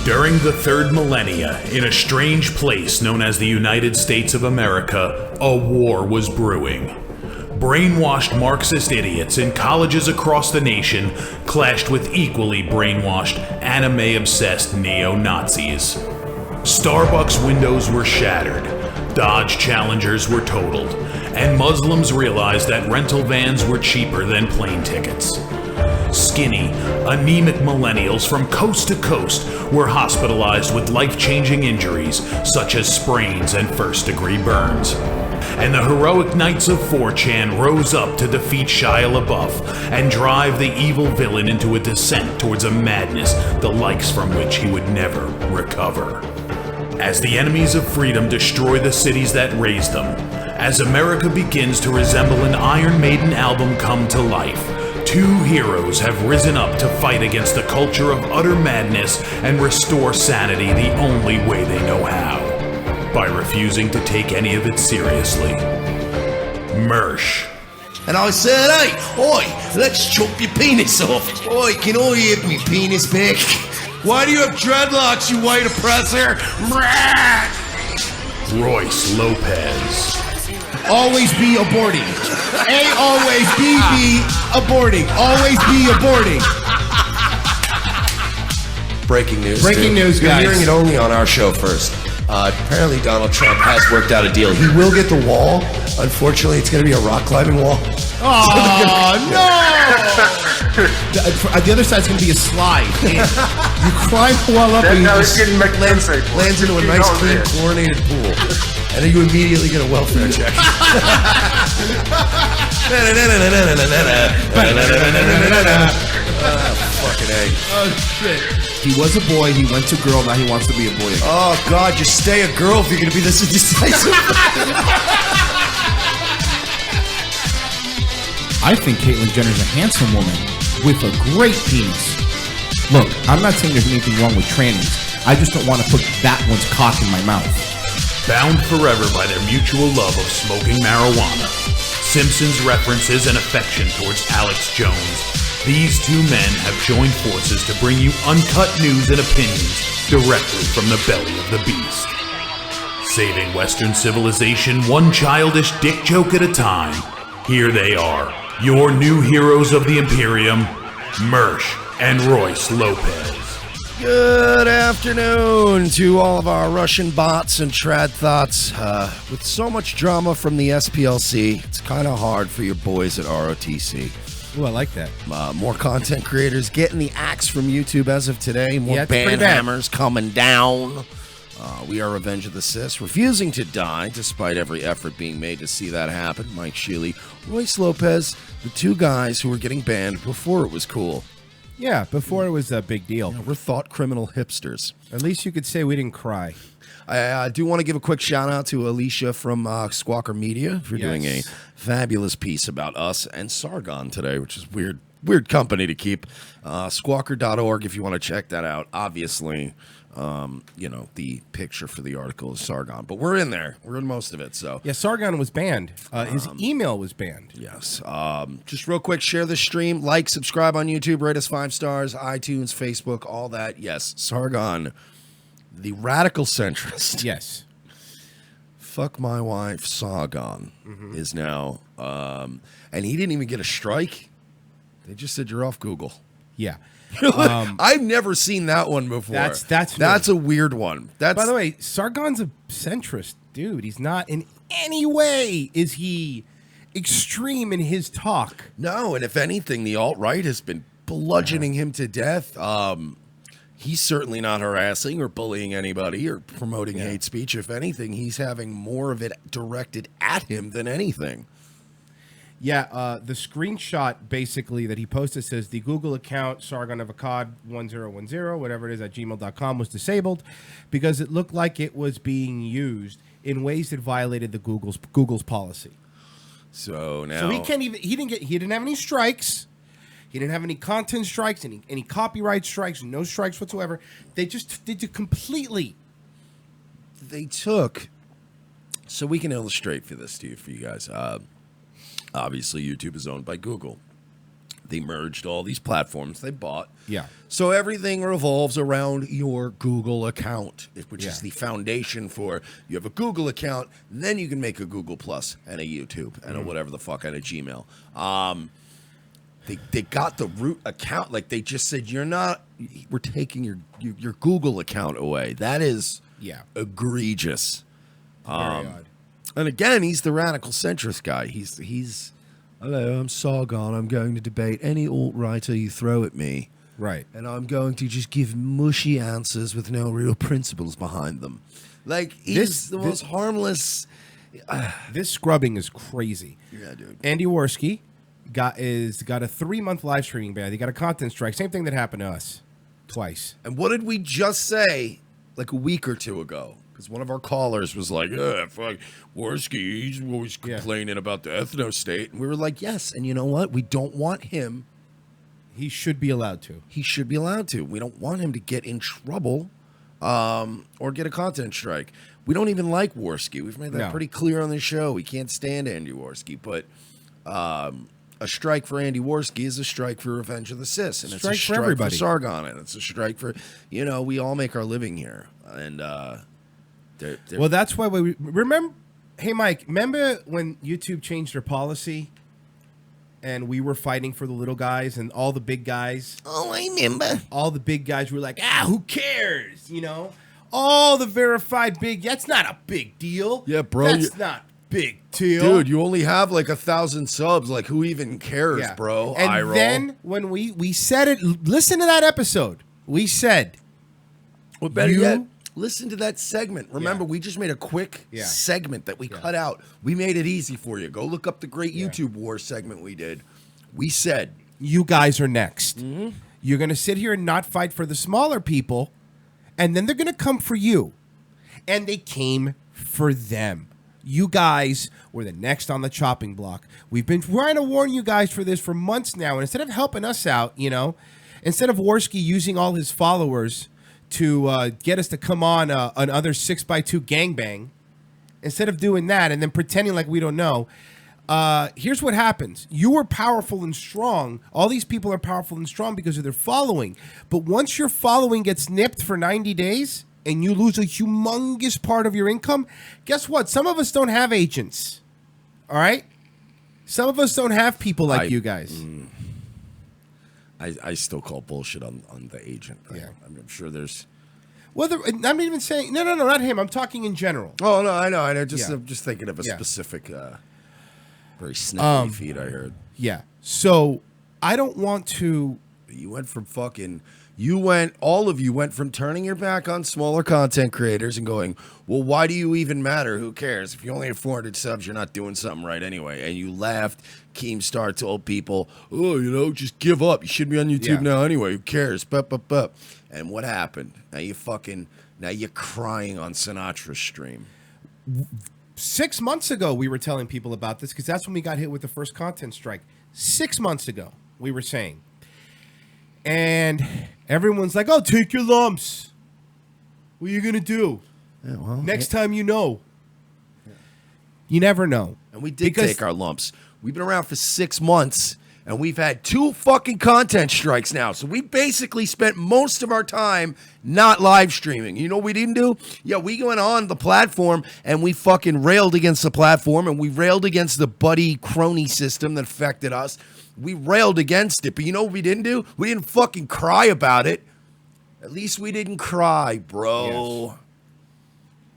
During the third millennia, in a strange place known as the United States of America, a war was brewing. Brainwashed Marxist idiots in colleges across the nation clashed with equally brainwashed, anime-obsessed neo-Nazis. Starbucks windows were shattered, Dodge Challengers were totaled, and Muslims realized that rental vans were cheaper than plane tickets. Skinny, anemic millennials from coast to coast were hospitalized with life-changing injuries such as sprains and first-degree burns. And the heroic knights of 4chan rose up to defeat Shia LaBeouf and drive the evil villain into a descent towards a madness the likes from which he would never recover. As the enemies of freedom destroy the cities that raised them, as America begins to resemble an Iron Maiden album come to life, two heroes have risen up to fight against the culture of utter madness and restore sanity the only way they know how, by refusing to take any of it seriously. Mersh. And I said, hey, oi, let's chop your penis off. Oi, can I have me penis back? Why do you have dreadlocks, you white oppressor? Royce Lopez. Always be aborting. A, always, B, aborting. Always be aborting. Breaking news. Breaking news, You're guys. hearing it only on our show first. Apparently Donald Trump has worked out a deal. He will get the wall. Unfortunately, it's going to be a rock climbing wall. Oh, no! The other side's going to be a slide. You climb the wall up and you just lands into a nice, clean, chlorinated pool. And then you immediately get a welfare check. Fucking A. Oh, shit. He was a boy, he went to girl, now he wants to be a boy again. Oh, God, just stay a girl if you're going to be this indecisive. I think Caitlyn Jenner's a handsome woman with a great penis. Look, I'm not saying there's anything wrong with trannies. I just don't want to put that one's cock in my mouth. Bound forever by their mutual love of smoking marijuana, Simpsons references and affection towards Alex Jones, these two men have joined forces to bring you uncut news and opinions directly from the belly of the beast. Saving Western civilization one childish dick joke at a time, here they are, your new heroes of the Imperium, Mersh and Royce Lopez. Good afternoon to all of our Russian bots and trad thoughts. With so much drama from the SPLC, it's kind of hard for your boys at ROTC. Ooh, I like that. More content creators getting the axe from YouTube as of today. More ban hammers coming down. We are Revenge of the Cis, refusing to die despite every effort being made to see that happen. Mike Shealy, Royce Lopez, the two guys who were getting banned before it was cool. Yeah, before it was a big deal. We're thought criminal hipsters. At least you could say we didn't cry. I do want to give a quick shout out to Alicia from Squawker Media for doing a fabulous piece about us and Sargon today, which is weird company to keep. Squawker.org if you want to check that out. Obviously, the picture for the article is Sargon, but we're in there. We're in most of it. So yeah, Sargon was banned. His email was banned. Yes. Just real quick, share the stream, like, subscribe on YouTube, rate us 5 stars, iTunes, Facebook, all that. Yes, Sargon, the radical centrist. Yes. Fuck my wife, Sargon, is now, and he didn't even get a strike. They just said you're off Google. Yeah. I've never seen that one before. That's a weird one. By the way, Sargon's a centrist dude. He's not in any way is he extreme in his talk. No, and if anything, the alt-right has been bludgeoning him to death. He's certainly not harassing or bullying anybody or promoting hate speech. If anything, he's having more of it directed at him than anything. Yeah, the screenshot basically that he posted says the Google account Sargon of Akkad 1010, whatever it is, at gmail.com was disabled because it looked like it was being used in ways that violated the Google's policy. So now, so he didn't have any strikes. He didn't have any content strikes, any copyright strikes, no strikes whatsoever. They just did it completely. They took, so we can illustrate for you guys. Obviously, YouTube is owned by Google. They merged all these platforms they bought. Yeah. So everything revolves around your Google account, which Yeah. is the foundation for you have a Google account, then you can make a Google Plus and a YouTube and a whatever the fuck and a Gmail. They got the root account. Like they just said, we're taking your Google account away. That is egregious. Very odd. And again, he's the radical centrist guy. He's hello, I'm Sargon. I'm going to debate any alt-righter you throw at me. Right. And I'm going to just give mushy answers with no real principles behind them. Like, he's the most harmless. This scrubbing is crazy. Yeah, dude. Andy Worski got a 3-month live streaming ban. He got a content strike. Same thing that happened to us twice. And what did we just say like a week or two ago? Because one of our callers was like, fuck, Worski, he's always complaining about the ethno state. And we were like, yes. And you know what? We don't want him. He should be allowed to. He should be allowed to. We don't want him to get in trouble or get a content strike. We don't even like Worski. We've made that pretty clear on the show. We can't stand Andy Worski. But a strike for Andy Worski is a strike for Revenge of the Sis. And it's a strike for everybody. For Sargon. And it's a strike for, we all make our living here. And well, that's why we remember. Hey, Mike, remember when YouTube changed their policy and we were fighting for the little guys and all the big guys? Oh, I remember. All the big guys were like, who cares? All the verified big. That's not a big deal. Yeah, bro. That's not big deal. Dude, you only have like 1,000 subs. Like, who even cares, bro? And then when we said it, listen to that episode. We said, well, better yet, listen to that segment. Remember, we just made a quick segment that we cut out. We made it easy for you. Go look up the great YouTube War segment we did. We said, you guys are next. Mm-hmm. You're going to sit here and not fight for the smaller people, and then they're going to come for you. And they came for them. You guys were the next on the chopping block. We've been trying to warn you guys for this for months now. And instead of helping us out, instead of Worski using all his followers to get us to come on another 6x2 gangbang, instead of doing that and then pretending like we don't know, here's what happens. You are powerful and strong. All these people are powerful and strong because of their following. But once your following gets nipped for 90 days and you lose a humongous part of your income, guess what? Some of us don't have agents. All right? Some of us don't have people like you guys. I still call bullshit on the agent. Yeah. I'm sure there's... Well, I'm not even saying... No, not him. I'm talking in general. Oh, no, I know. I'm just thinking of a specific, very sniffly feed I heard. Yeah. So, I don't want to... You went from fucking... all of you went from turning your back on smaller content creators and going, well, why do you even matter? Who cares? If you only have 400 subs, you're not doing something right anyway. And you laughed. Keemstar told people, just give up. You should be on YouTube now anyway. Who cares? Bup. And what happened? Now you're crying on Sinatra's stream. 6 months ago, we were telling people about this because that's when we got hit with the first content strike. 6 months ago, we were saying. And everyone's like, oh, take your lumps. What are you going to do? Yeah, well, next time you know. Yeah. You never know. And we did take our lumps. We've been around for 6 months, and we've had 2 fucking content strikes now. So we basically spent most of our time not live streaming. You know what we didn't do? Yeah, we went on the platform, and we fucking railed against the platform, and we railed against the buddy crony system that affected us. We railed against it, but you know what we didn't do? We didn't fucking cry about it. At least we didn't cry, bro.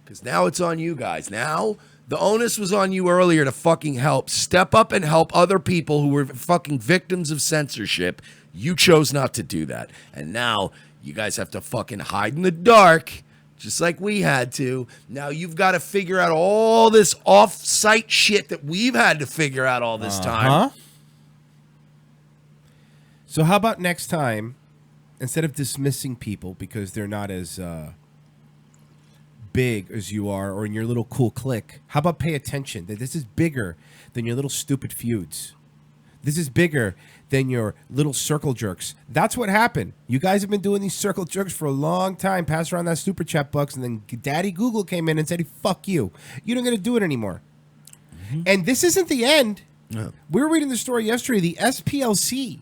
Because now it's on you guys. Now, the onus was on you earlier to fucking help. Step up and help other people who were fucking victims of censorship. You chose not to do that. And now, you guys have to fucking hide in the dark, just like we had to. Now you've got to figure out all this off-site shit that we've had to figure out all this time. So how about next time, instead of dismissing people because they're not as big as you are or in your little cool clique, how about pay attention that this is bigger than your little stupid feuds. This is bigger than your little circle jerks. That's what happened. You guys have been doing these circle jerks for a long time, pass around that super chat bucks, and then Daddy Google came in and said, fuck you. You're not going to do it anymore. Mm-hmm. And this isn't the end. No. We were reading the story yesterday. The SPLC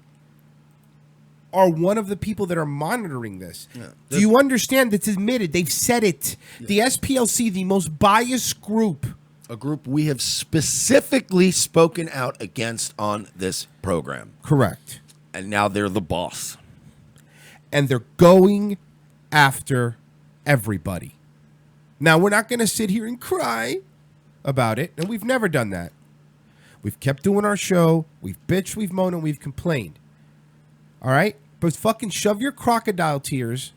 are one of the people that are monitoring this. Yeah. Do you understand? That's admitted. They've said it. Yeah. The SPLC, the most biased group. A group we have specifically spoken out against on this program. Correct. And now they're the boss. And they're going after everybody. Now, we're not going to sit here and cry about it. And we've never done that. We've kept doing our show. We've bitched, we've moaned, and we've complained. All right? But fucking shove your crocodile tears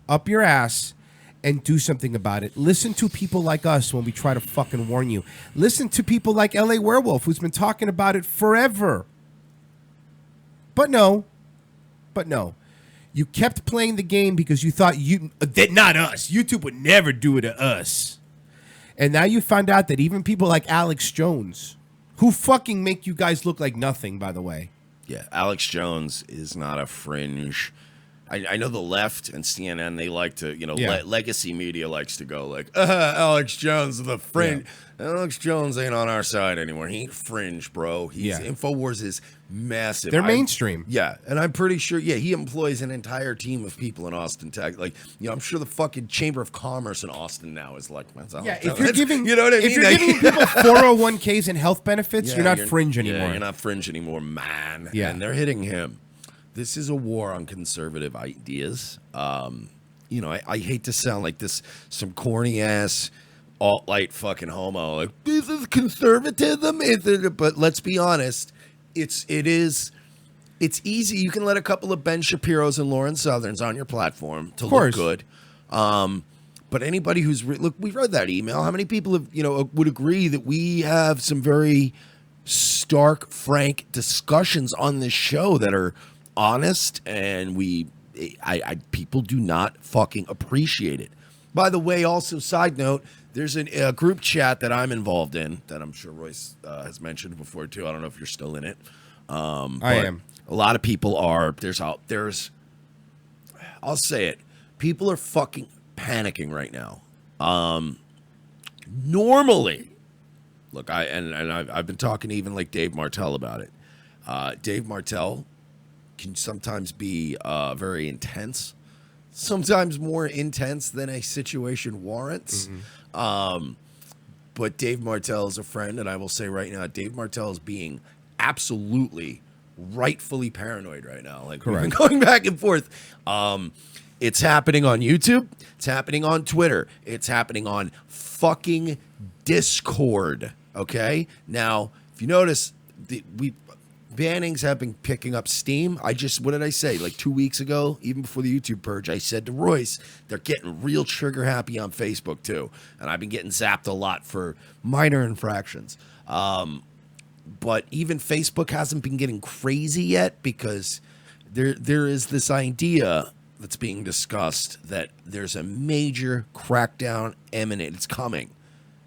up your ass and do something about it. Listen to people like us when we try to fucking warn you. Listen to people like LaWerewolf, who's been talking about it forever. But no. You kept playing the game because you thought not us. YouTube would never do it to us. And now you found out that even people like Alex Jones, who fucking make you guys look like nothing, by the way. Yeah, Alex Jones is not a fringe. I know the left and CNN, they like to, legacy media likes to go like, Alex Jones is the fringe. Yeah. Alex Jones ain't on our side anymore. He ain't fringe, bro. InfoWars is massive. They're mainstream. Yeah, and I'm pretty sure, he employs an entire team of people in Austin, Texas. Like, I'm sure the fucking Chamber of Commerce in Austin now is like, if you're giving, you know what I mean? If you're giving people 401ks and hehealth benefits, you're not fringe anymore. Yeah, you're not fringe anymore, man. Yeah. And they're hitting him. This is a war on conservative ideas. I hate to sound like some corny ass alt-right fucking homo. Like, this is conservatism, but let's be honest, it's easy. You can let a couple of Ben Shapiro's and Lauren Southerns on your platform to look good. But anybody who's look, we read that email. How many people have would agree that we have some very stark, frank discussions on this show that are honest, and people do not fucking appreciate it. By the way, also side note, there's a group chat that I'm involved in that I'm sure Royce has mentioned before too. I don't know if you're still in it. I am. A lot of people are. I'll say it. People are fucking panicking right now. Normally, look, I've been talking to even like Dave Martell about it. Dave Martell can sometimes be very intense, sometimes more intense than a situation warrants. Mm-hmm. But Dave Martell is a friend, and I will say right now, Dave Martell is being absolutely, rightfully paranoid right now. Like, we've been going back and forth. It's happening on YouTube. It's happening on Twitter. It's happening on fucking Discord. Okay? Now, if you notice, bannings have been picking up steam. What did I say? Like 2 weeks ago, even before the YouTube purge, I said to Royce, they're getting real trigger happy on Facebook too. And I've been getting zapped a lot for minor infractions. But even Facebook hasn't been getting crazy yet because there is this idea that's being discussed that there's a major crackdown imminent. It's coming.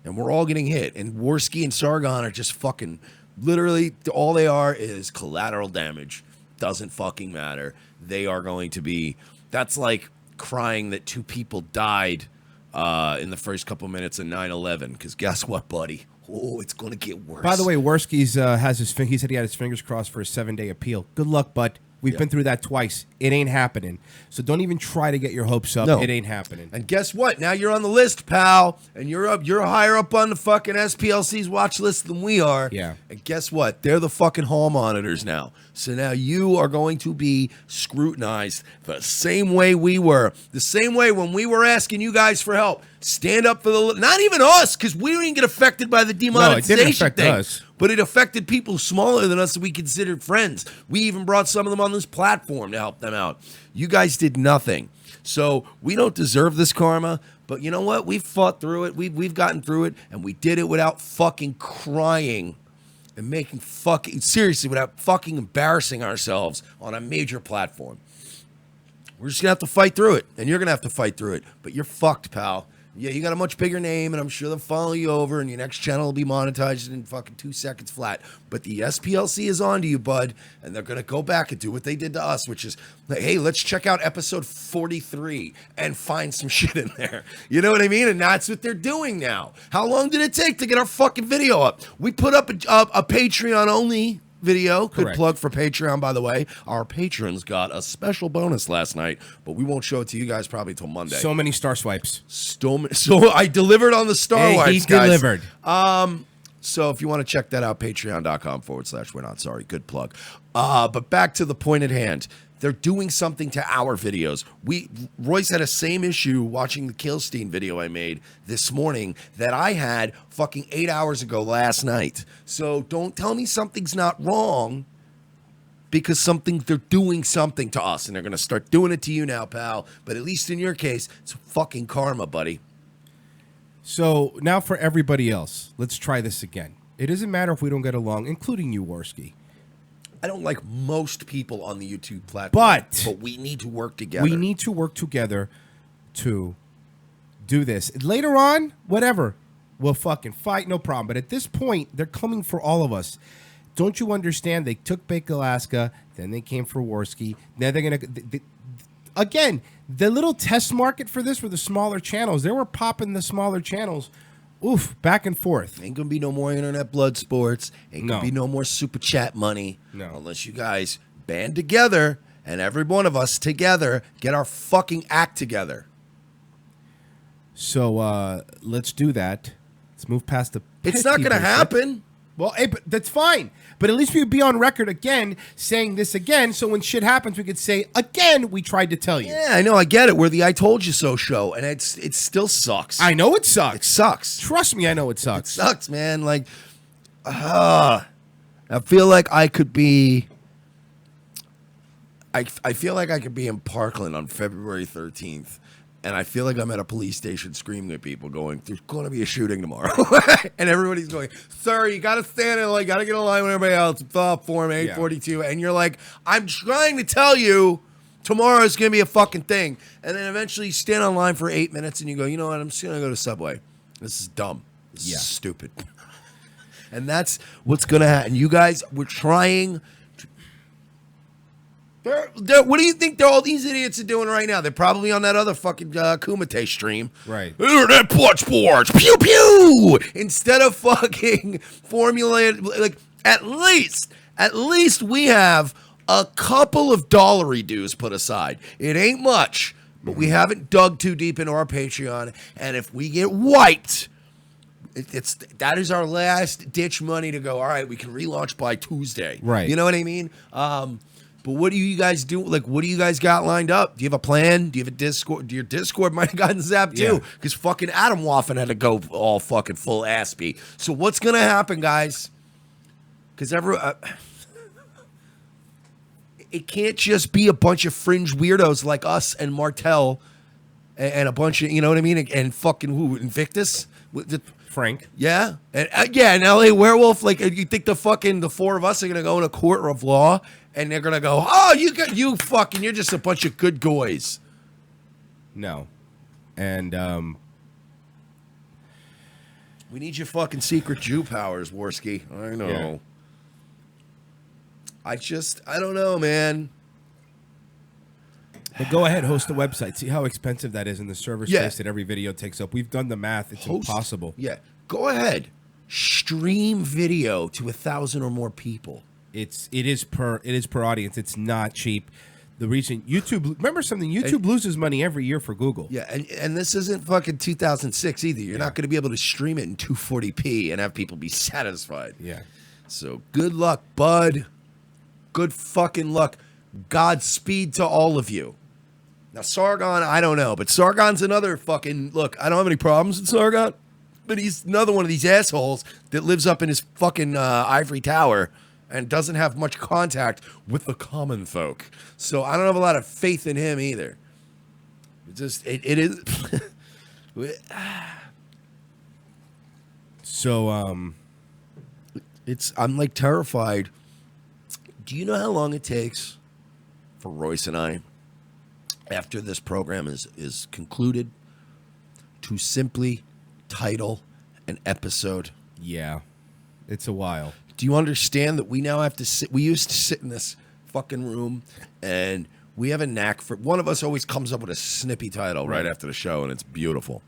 And we're all getting hit. And Worski and Sargon are just fucking... Literally, all they are is collateral damage. Doesn't fucking matter. They are going to be... That's like crying that 2 people died in the first couple minutes of 9/11. Because guess what, buddy? Oh, it's going to get worse. By the way, Worski's he said he had his fingers crossed for a 7-day appeal. Good luck, bud. We've been through that twice. It ain't happening. So don't even try to get your hopes up. No. It ain't happening. And guess what? Now you're on the list, pal. And you're higher up on the fucking SPLC's watch list than we are. Yeah. And guess what? They're the fucking hall monitors now. So now you are going to be scrutinized the same way we were. The same way when we were asking you guys for help. Stand up for not even us, because we didn't get affected by the demonetization it didn't affect thing. Us. But it affected people smaller than us that we considered friends. We even brought some of them on this platform to help them out. You guys did nothing. So we don't deserve this karma. But you know what? We've fought through it. We've gotten through it. And we did it without fucking crying and without fucking embarrassing ourselves on a major platform. We're just going to have to fight through it. And you're going to have to fight through it. But you're fucked, pal. Yeah, you got a much bigger name, and I'm sure they'll follow you over, and your next channel will be monetized in fucking 2 seconds flat. But the SPLC is on to you, bud, and they're going to go back and do what they did to us, which is, like, hey, let's check out episode 43 and find some shit in there. You know what I mean? And that's what they're doing now. How long did it take to get our fucking video up? We put up a Patreon-only video. Good Correct. plug for Patreon, by the way. Our patrons got a special bonus last night, but we won't show it to you guys probably till Monday. So many star swipes. So I delivered on the star Hey, wipes, he guys. delivered. So if you want to check that out, patreon.com/we're not sorry. Good plug. But back to the point at hand. They're doing something to our videos. Royce had the same issue watching the Kilstein video I made this morning that I had fucking 8 hours ago last night. So don't tell me something's not wrong because they're doing something to us, and they're going to start doing it to you now, pal. But at least in your case, it's fucking karma, buddy. So now for everybody else, let's try this again. It doesn't matter if we don't get along, including you, Worski. I don't like most people on the YouTube platform, but we need to work together. We need to work together to do this. Later on, whatever, we'll fucking fight, no problem. But at this point, they're coming for all of us. Don't you understand? They took Bake Alaska, then they came for Worski. Now they're going to... Again, the little test market for this were the smaller channels. They were popping the smaller channels. Oof, back and forth. Ain't gonna be no more internet blood sports. Ain't gonna No. be no more super chat money. No. Unless you guys band together and every one of us together get our fucking act together. So let's do that. Let's move past the... It's not gonna happen. Well, hey, but that's fine. But at least we'd be on record again saying this again, so when shit happens, we could say, again, we tried to tell you. Yeah, I know, I get it. We're the I told you so show, and it still sucks. I know it sucks. It sucks. Trust me, I know it sucks. Sucks, man. Like, I feel like I could be... I feel like I could be in Parkland on February 13th, and I feel like I'm at a police station screaming at people going, there's going to be a shooting tomorrow. And everybody's going, sir, you got to stand in, like, got to get in line with everybody else. Form 842. Yeah. And you're like, I'm trying to tell you tomorrow's going to be a fucking thing. And then eventually you stand on line for 8 minutes and you go, you know what? I'm just going to go to Subway. This is dumb. This is stupid. And that's what's going to happen. You guys, we're trying... What do you think all these idiots are doing right now? They're probably on that other fucking Kumite stream. Right. Internet blood sports. Pew, pew. Instead of fucking formulated, like, at least we have a couple of dollary dues put aside. It ain't much, but we haven't dug too deep into our Patreon. And if we get wiped, that is our last ditch money to go, all right, we can relaunch by Tuesday. Right. You know what I mean? But what do you guys do? Like, what do you guys got lined up? Do you have a plan? Do you have a Discord? Your Discord might have gotten zapped too, because fucking Adam Waffen had to go all fucking full aspie. So what's gonna happen, guys? Because it can't just be a bunch of fringe weirdos like us and Martel and a bunch of, you know what I mean? And fucking who? Invictus? Frank. Yeah, and LA Werewolf. Like, you think the four of us are gonna go in a court of law and they're gonna go, oh, you're just a bunch of good guys. No, and we need your fucking secret Jew powers, Worski. I know. Yeah. I don't know, man. But go ahead, host a website. See how expensive that is in the server space that every video takes up. We've done the math. It's impossible. Yeah. Go ahead. Stream video to 1,000 or more people. It is per audience. It's not cheap. The reason YouTube, remember something, YouTube loses money every year for Google. Yeah, and this isn't fucking 2006 either. You're not going to be able to stream it in 240p and have people be satisfied. Yeah. So good luck, bud. Good fucking luck. Godspeed to all of you. Now, Sargon, I don't know, but Sargon's another fucking... Look, I don't have any problems with Sargon, but he's another one of these assholes that lives up in his fucking ivory tower and doesn't have much contact with the common folk. So I don't have a lot of faith in him either. It is... So, I'm like terrified. Do you know how long it takes for Royce and I, after this program is concluded, to simply title an episode? yeah, it's a while. Do you understand that we now have to sit? We used to sit in this fucking room, and we have a knack for... One of us always comes up with a snippy title right after the show, and it's beautiful.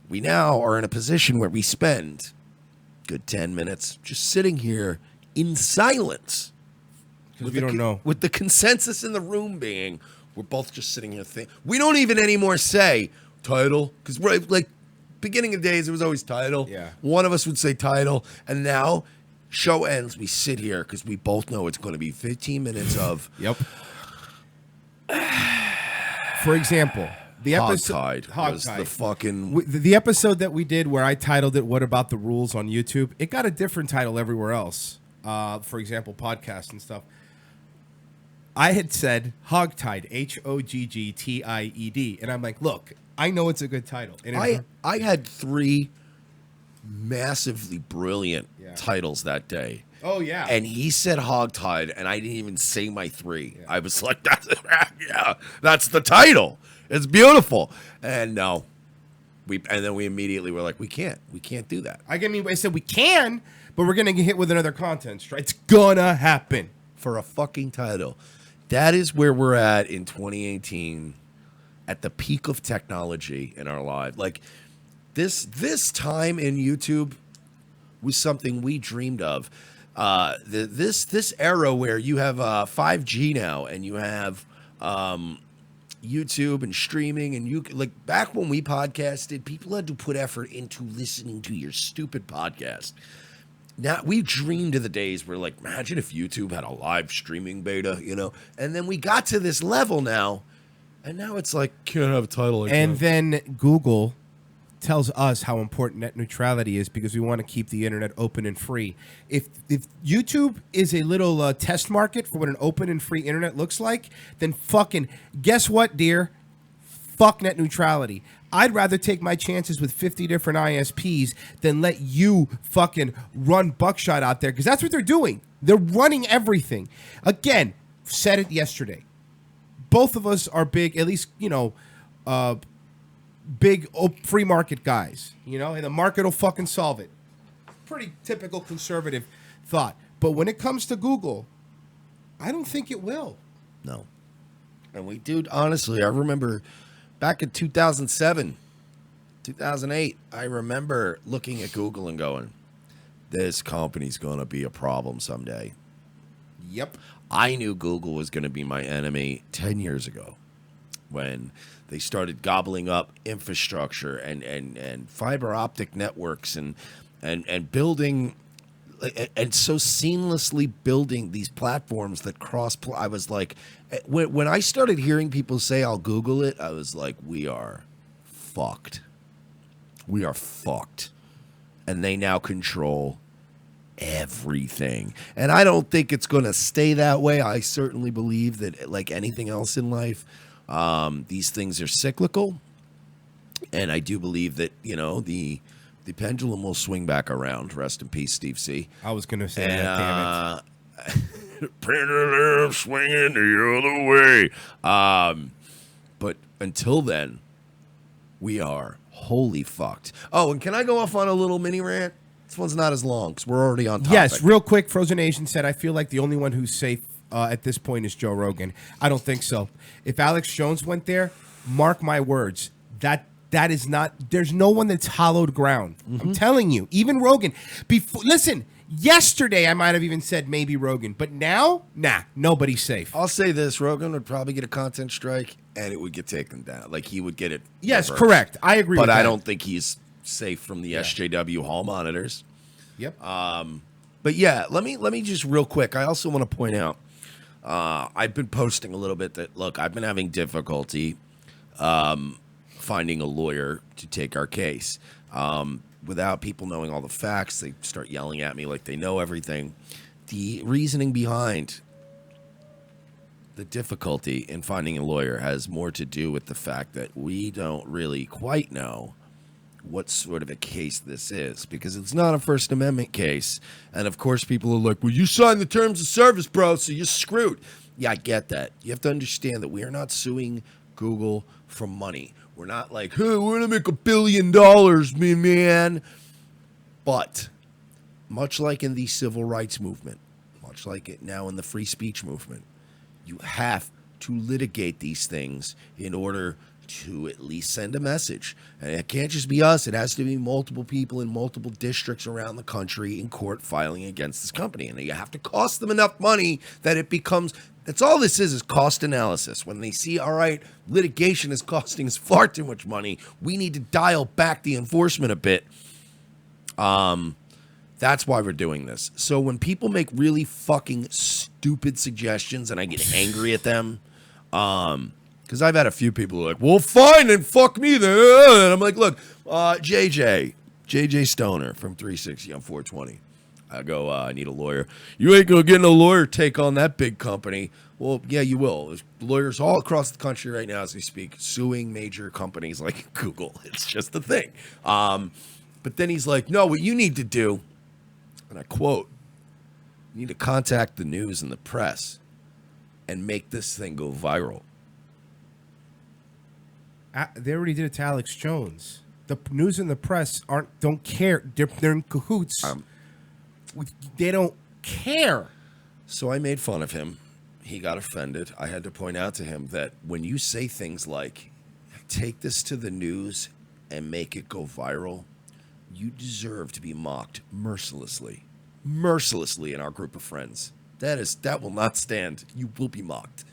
We now are in a position where we spend good 10 minutes just sitting here in silence. Because we don't know. With the consensus in the room being, we're both just sitting here thinking. We don't even anymore say title, because we're like, beginning of days, it was always title. Yeah. One of us would say title, and now show ends, we sit here because we both know it's going to be 15 minutes of. Yep. For example, the episode was the fucking the episode that we did where I titled it "What About the Rules" on YouTube. It got a different title everywhere else. For example, podcasts and stuff. I had said Hogtied, Hoggtied, and I'm like, look, I know it's a good title. And I had 3 massively brilliant titles that day. Oh, yeah. And he said Hogtied, and I didn't even say my 3. Yeah. I was like, that's the title. It's beautiful. And no. Then we immediately were like, we can't do that. I said we can, but we're going to get hit with another content strike. It's going to happen. For a fucking title. That is where we're at in 2018, at the peak of technology in our lives. Like, this time in YouTube was something we dreamed of. This era where you have 5G now, and you have YouTube and streaming, and you like back when we podcasted, people had to put effort into listening to your stupid podcast. Now we dreamed of the days where, like, imagine if YouTube had a live streaming beta, and then we got to this level now, and now it's like, can't have a title like and that. Then Google tells us how important net neutrality is because we want to keep the internet open and free. If YouTube is a little test market for what an open and free internet looks like, then fucking guess what, dear? Fuck net neutrality. I'd rather take my chances with 50 different ISPs than let you fucking run buckshot out there, because that's what they're doing. They're running everything. Again, said it yesterday. Both of us are big, at least, big free market guys, and the market will fucking solve it. Pretty typical conservative thought. But when it comes to Google, I don't think it will. No. And dude, honestly, I remember back in 2007, 2008, I remember looking at Google and going, this company's going to be a problem someday. Yep. I knew Google was going to be my enemy 10 years ago when they started gobbling up infrastructure and fiber optic networks and building and so seamlessly building these platforms that cross. I was like, when I started hearing people say, I'll Google it, I was like, we are fucked. We are fucked. And they now control everything. And I don't think it's going to stay that way. I certainly believe that, like anything else in life, these things are cyclical. And I do believe that, the pendulum will swing back around. Rest in peace, Steve C. I was going to say that, damn it. Pendulum swinging the other way. But until then, we are wholly fucked. Oh, and can I go off on a little mini rant? This one's not as long because we're already on topic. Yes, real quick, Frozen Asian said, I feel like the only one who's safe at this point is Joe Rogan. I don't think so. If Alex Jones went there, mark my words, that is not, there's no one that's hallowed ground. Mm-hmm. I'm telling you, even Rogan. Listen, yesterday I might have even said maybe Rogan, but now, nobody's safe. I'll say this, Rogan would probably get a content strike and it would get taken down. Like, he would get it. Yes, reversed. Correct. I agree with that. But I don't think he's safe from the SJW hall monitors. Yep. But yeah, let me just real quick. I also want to point out, I've been posting a little bit that, look, I've been having difficulty finding a lawyer to take our case. Without people knowing all the facts, they start yelling at me like they know everything. The reasoning behind the difficulty in finding a lawyer has more to do with the fact that we don't really quite know what sort of a case this is, because it's not a First Amendment case. And of course, people are like, well, you signed the terms of service, bro, so you're screwed. Yeah, I get that. You have to understand that we are not suing Google for money. We're not like, hey, we're going to make $1 billion, man. But much like in the civil rights movement, much like it now in the free speech movement, you have to litigate these things in order to at least send a message. And it can't just be us. It has to be multiple people in multiple districts around the country in court filing against this company. And you have to cost them enough money that it becomes, that's all this is cost analysis. When they see, all right, litigation is costing us far too much money, we need to dial back the enforcement a bit. That's why we're doing this. So when people make really fucking stupid suggestions and I get angry at them, because I've had a few people who are like, well, fine, and fuck me then. And I'm like, look, JJ Stoner from 360 on 420. I go, I need a lawyer. You ain't gonna get no lawyer take on that big company. Well, yeah, you will. There's lawyers all across the country right now as we speak suing major companies like Google. It's just the thing. But then he's like, no, what you need to do, and I quote, you need to contact the news and the press and make this thing go viral. They already did it to Alex Jones. The news and the press don't care. They're in cahoots. They don't care. So I made fun of him. He got offended. I had to point out to him that when you say things like, take this to the news and make it go viral, you deserve to be mocked mercilessly in our group of friends. That will not stand. You will be mocked.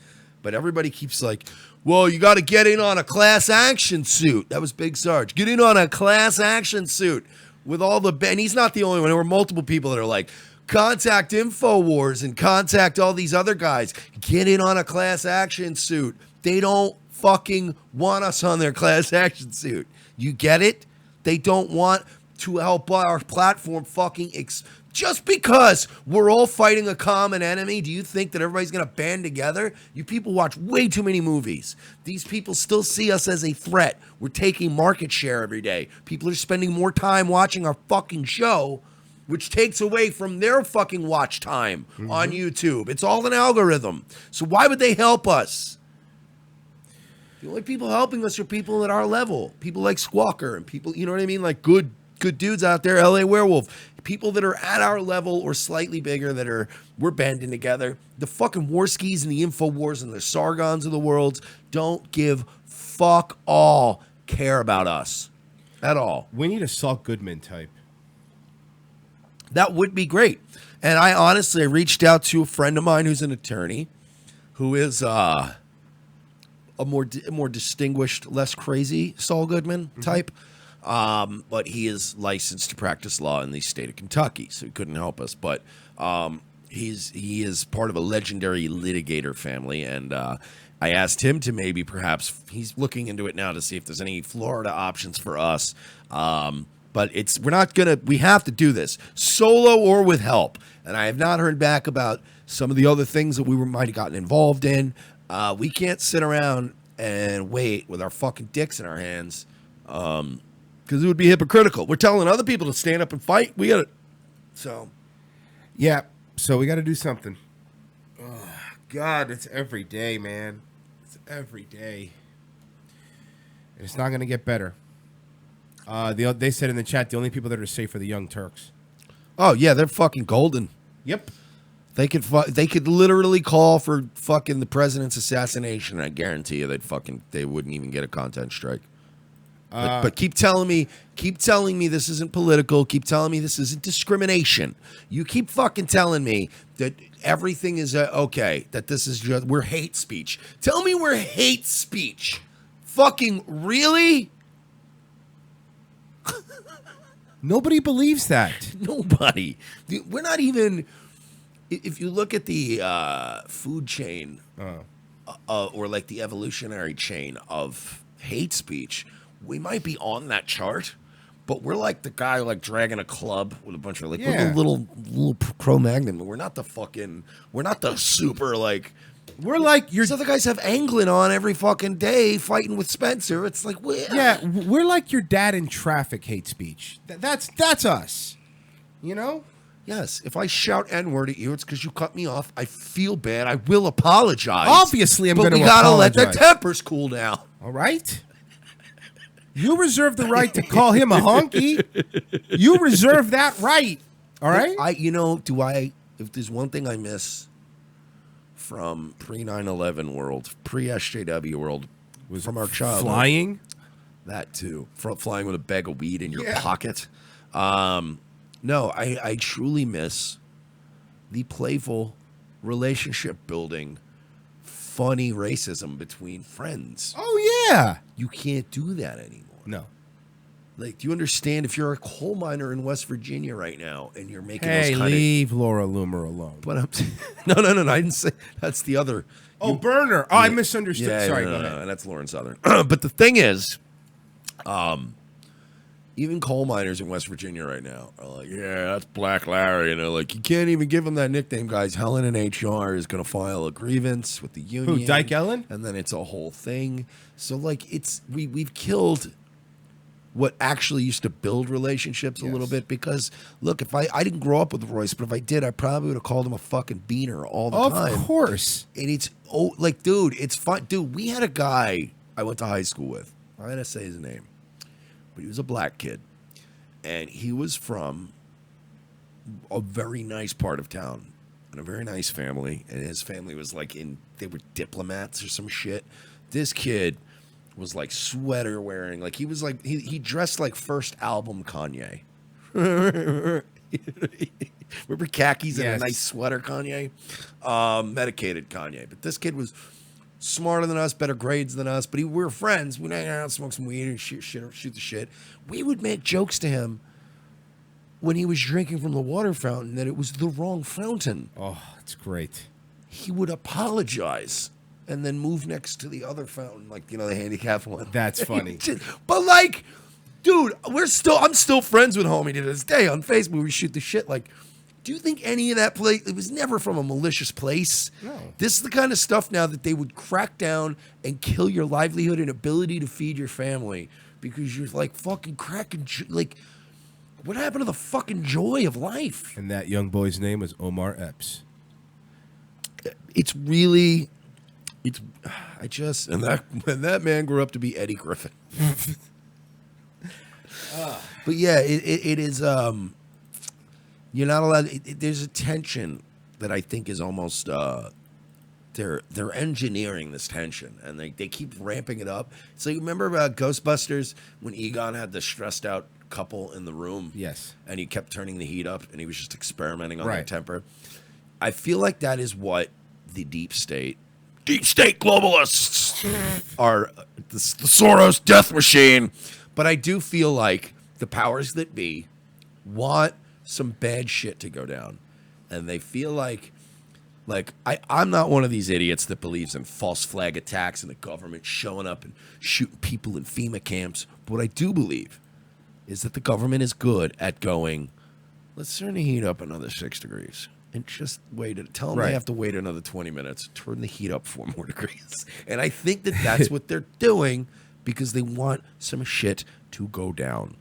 But everybody keeps like, well, you got to get in on a class action suit. That was Big Sarge. Get in on a class action suit with all the, and he's not the only one. There were multiple people that are like, contact InfoWars and contact all these other guys. Get in on a class action suit. They don't fucking want us on their class action suit. You get it? They don't want to help our platform fucking just because we're all fighting a common enemy. Do you think that everybody's going to band together? You people watch way too many movies. These people still see us as a threat. We're taking market share every day. People are spending more time watching our fucking show, which takes away from their fucking watch time on YouTube. It's all an algorithm. So why would they help us? The only people helping us are people at our level. People like Squawker and people, you know what I mean? Like good dudes out there, LaWerewolf. People that are at our level or slightly bigger we're banding together. The fucking Warskis and the InfoWars and the Sargons of the world don't give fuck all care about us at all. We need a Saul Goodman type. That would be great. And I honestly reached out to a friend of mine who's an attorney who is a more distinguished, less crazy Saul Goodman type. But he is licensed to practice law in the state of Kentucky, so he couldn't help us. But he is part of a legendary litigator family, and I asked him to maybe perhaps he's looking into it now to see if there's any Florida options for us. But we have to do this solo or with help. And I have not heard back about some of the other things that we might have gotten involved in. We can't sit around and wait with our fucking dicks in our hands. Because it would be hypocritical. We're telling other people to stand up and fight. We got to. So we got to do something. Oh, God, it's every day, man. It's every day. And it's not going to get better. They said in the chat the only people that are safe are the Young Turks. Oh yeah, they're fucking golden. Yep. They could literally call for fucking the president's assassination. I guarantee you they wouldn't even get a content strike. But keep telling me this isn't political. Keep telling me this isn't discrimination. You keep fucking telling me that everything is okay, that this is just, we're hate speech. Tell me we're hate speech. Fucking really? Nobody believes that. Nobody. We're not even, if you look at the food chain or like the evolutionary chain of hate speech, we might be on that chart, but we're like the guy like dragging a club with a bunch of we're the little Cro-Magnon. We're not the super like. We're like these other guys have Anglin on every fucking day fighting with Spencer. It's like we're like your dad in traffic hate speech. That's us, you know. Yes, if I shout N-word at you, it's because you cut me off. I feel bad. I will apologize. Obviously, I'm going to apologize. But we got to let the tempers cool down. All right. You reserve the right to call him a honky. You reserve that right. All right? If there's one thing I miss from pre-9/11 world, pre-SJW world, from our childhood. Flying? That too. Flying with a bag of weed in your pocket. No, I truly miss the playful relationship building, funny racism between friends. Oh, yeah. You can't do that anymore. No. Like, do you understand if you're a coal miner in West Virginia right now and you're making Hey, those kind leave Laura Loomer alone. But I'm no, I didn't say that's the other. Oh, Burner. Oh, I misunderstood. Yeah, Sorry, no, go ahead. and that's Lauren Southern. But the thing is, even coal miners in West Virginia right now are like, yeah, that's Black Larry. And they're like, you can't even give him that nickname, guys. Helen in HR is going to file a grievance with the union. Who, Dyke Ellen? And then it's a whole thing. So, like, we've killed what actually used to build relationships a little bit, because look, if I didn't grow up with Royce, but if I did, I probably would have called him a fucking beaner all the time. Of course. And it's like, dude, it's fun. Dude, we had a guy I went to high school with. I'm gonna say his name, but he was a black kid, and he was from a very nice part of town and a very nice family, and his family was like they were diplomats or some shit. This kid was like sweater wearing, like he was like he dressed like first album Kanye. Remember khakis and a nice sweater Kanye? Medicated Kanye. But this kid was smarter than us, better grades than us, but we were friends. We'd hang out, smoke some weed and shoot the shit. We would make jokes to him when he was drinking from the water fountain that it was the wrong fountain. Oh, that's great. He would apologize and then move next to the other fountain, like, the handicap one. That's funny. But like, dude, I'm still friends with homie to this day on Facebook. We shoot the shit. Like, do you think any of that place, it was never from a malicious place? No. This is the kind of stuff now that they would crack down and kill your livelihood and ability to feed your family because you're like fucking cracking, like, what happened to the fucking joy of life? And that young boy's name was Omar Epps. It's really... and that man grew up to be Eddie Griffin. But yeah, it is. You're not allowed. There's a tension that I think is almost. They're engineering this tension, and they keep ramping it up. So you remember about Ghostbusters when Egon had the stressed out couple in the room? Yes. And he kept turning the heat up, and he was just experimenting on their Right. temper. I feel like that is what the deep state globalists are, the Soros death machine. But I do feel like the powers that be want some bad shit to go down. And they feel like I'm not one of these idiots that believes in false flag attacks and the government showing up and shooting people in FEMA camps. But what I do believe is that the government is good at going, let's turn the heat up another 6 degrees. And just tell them they have to wait another 20 minutes, turn the heat up 4 more degrees. And I think that that's what they're doing because they want some shit to go down.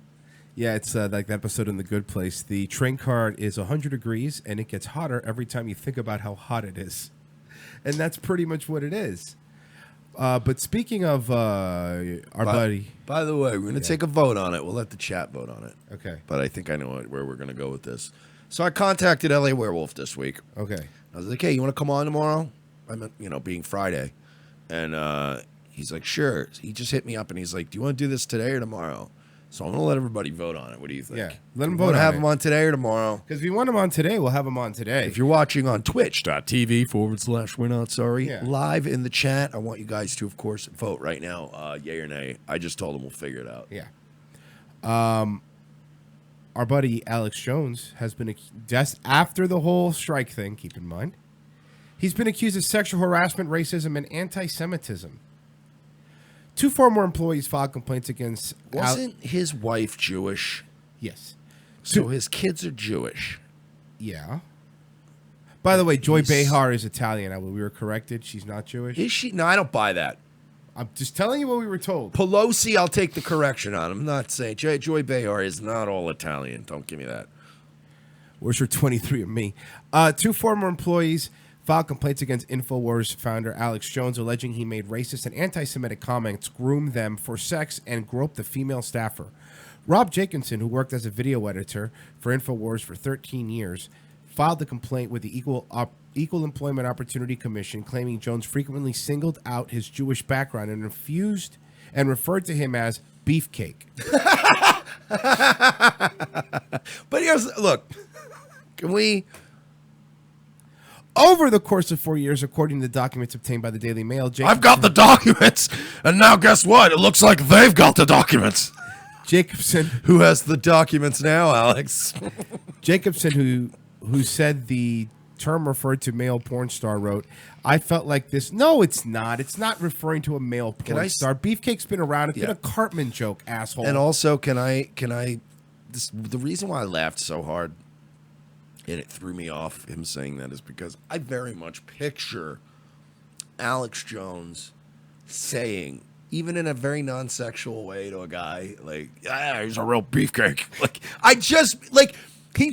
Yeah, it's like that episode in The Good Place. The train car is 100 degrees, and it gets hotter every time you think about how hot it is. And that's pretty much what it is. But speaking of our buddy... By the way, we're going to take a vote on it. We'll let the chat vote on it. Okay. But I think I know where we're going to go with this. So I contacted LaWerewolf this week. Okay. I was like, hey, you want to come on tomorrow? I meant, being Friday. And he's like, sure. He just hit me up and he's like, do you want to do this today or tomorrow? So I'm going to let everybody vote on it. What do you think? Yeah, let them vote on it. Have him on today or tomorrow? Because if you want him on today, we'll have him on today. If you're watching on twitch.tv/we're not sorry, live in the chat, I want you guys to, of course, vote right now, yay or nay. I just told him we'll figure it out. Yeah. Our buddy Alex Jones has been just after the whole strike thing, keep in mind, he's been accused of sexual harassment, racism, and anti-Semitism. 2 former employees filed complaints against... Wasn't his wife Jewish? Yes. So his kids are Jewish. Yeah. By the way, Joy Behar is Italian. We were corrected. She's not Jewish. Is she? No, I don't buy that. I'm just telling you what we were told. Pelosi, I'll take the correction on. I'm not saying Joy Behar is not all Italian. Don't give me that. Where's your 23andMe? 2 former employees filed complaints against InfoWars founder Alex Jones, alleging he made racist and anti-Semitic comments, groomed them for sex, and groped the female staffer. Rob Jacobson, who worked as a video editor for InfoWars for 13 years, filed a complaint with the Equal Employment Opportunity Commission, claiming Jones frequently singled out his Jewish background and referred to him as beefcake. But look, can we? Over the course of 4 years, according to the documents obtained by the Daily Mail, I've got the documents, and now guess what? It looks like they've got the documents. Jacobson, who has the documents now, Alex? Jacobson, who said the term referred to male porn star, wrote, "I felt like this." No, it's not. It's not referring to a male porn star. Beefcake's been around. It's been a Cartman joke, asshole. And also, can I? The reason why I laughed so hard and it threw me off him saying that is because I very much picture Alex Jones saying, even in a very non-sexual way, to a guy like, "Yeah, he's a real beefcake." Like, I just like.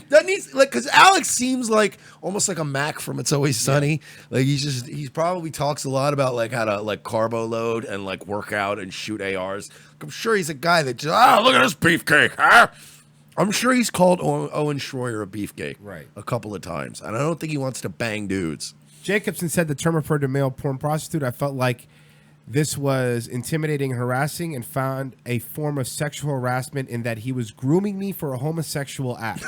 That needs, like, because Alex seems like almost like a Mac from It's Always Sunny. Like, he probably talks a lot about like how to like carbo load and like work out and shoot ARs. I'm sure he's a guy that just, look at this beefcake, huh? I'm sure he's called Owen Schroyer a beefcake, right, a couple of times, and I don't think he wants to bang dudes. Jacobson said the term referred to male porn prostitute. I felt like this was intimidating and harassing, and found a form of sexual harassment in that he was grooming me for a homosexual act.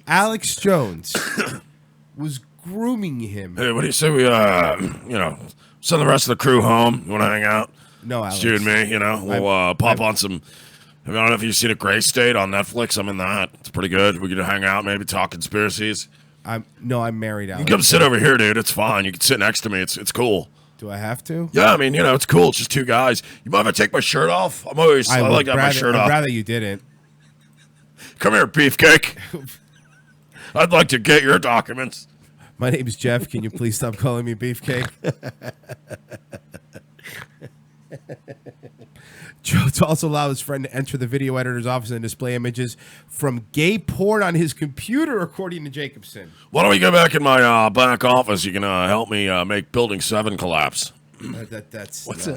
Alex Jones was grooming him. Hey, what do you say we, send the rest of the crew home? You want to hang out? No, Alex. It's you and me, we'll pop on some. I don't know if you've seen A Gray State on Netflix. I'm in that. It's pretty good. We could hang out, maybe talk conspiracies. I'm married, Alex. You can come sit over here, dude. It's fine. You can sit next to me. It's cool. Do I have to? Yeah, I mean, it's cool. It's just two guys. You mind if I take my shirt off? I like to have my shirt off. I'd rather you didn't. Come here, beefcake. I'd like to get your documents. My name's Jeff. Can you please stop calling me beefcake? Jones also allowed his friend to enter the video editor's office and display images from gay porn on his computer, according to Jacobson. Why don't we go back in my back office? You can help me make Building 7 collapse. That's what's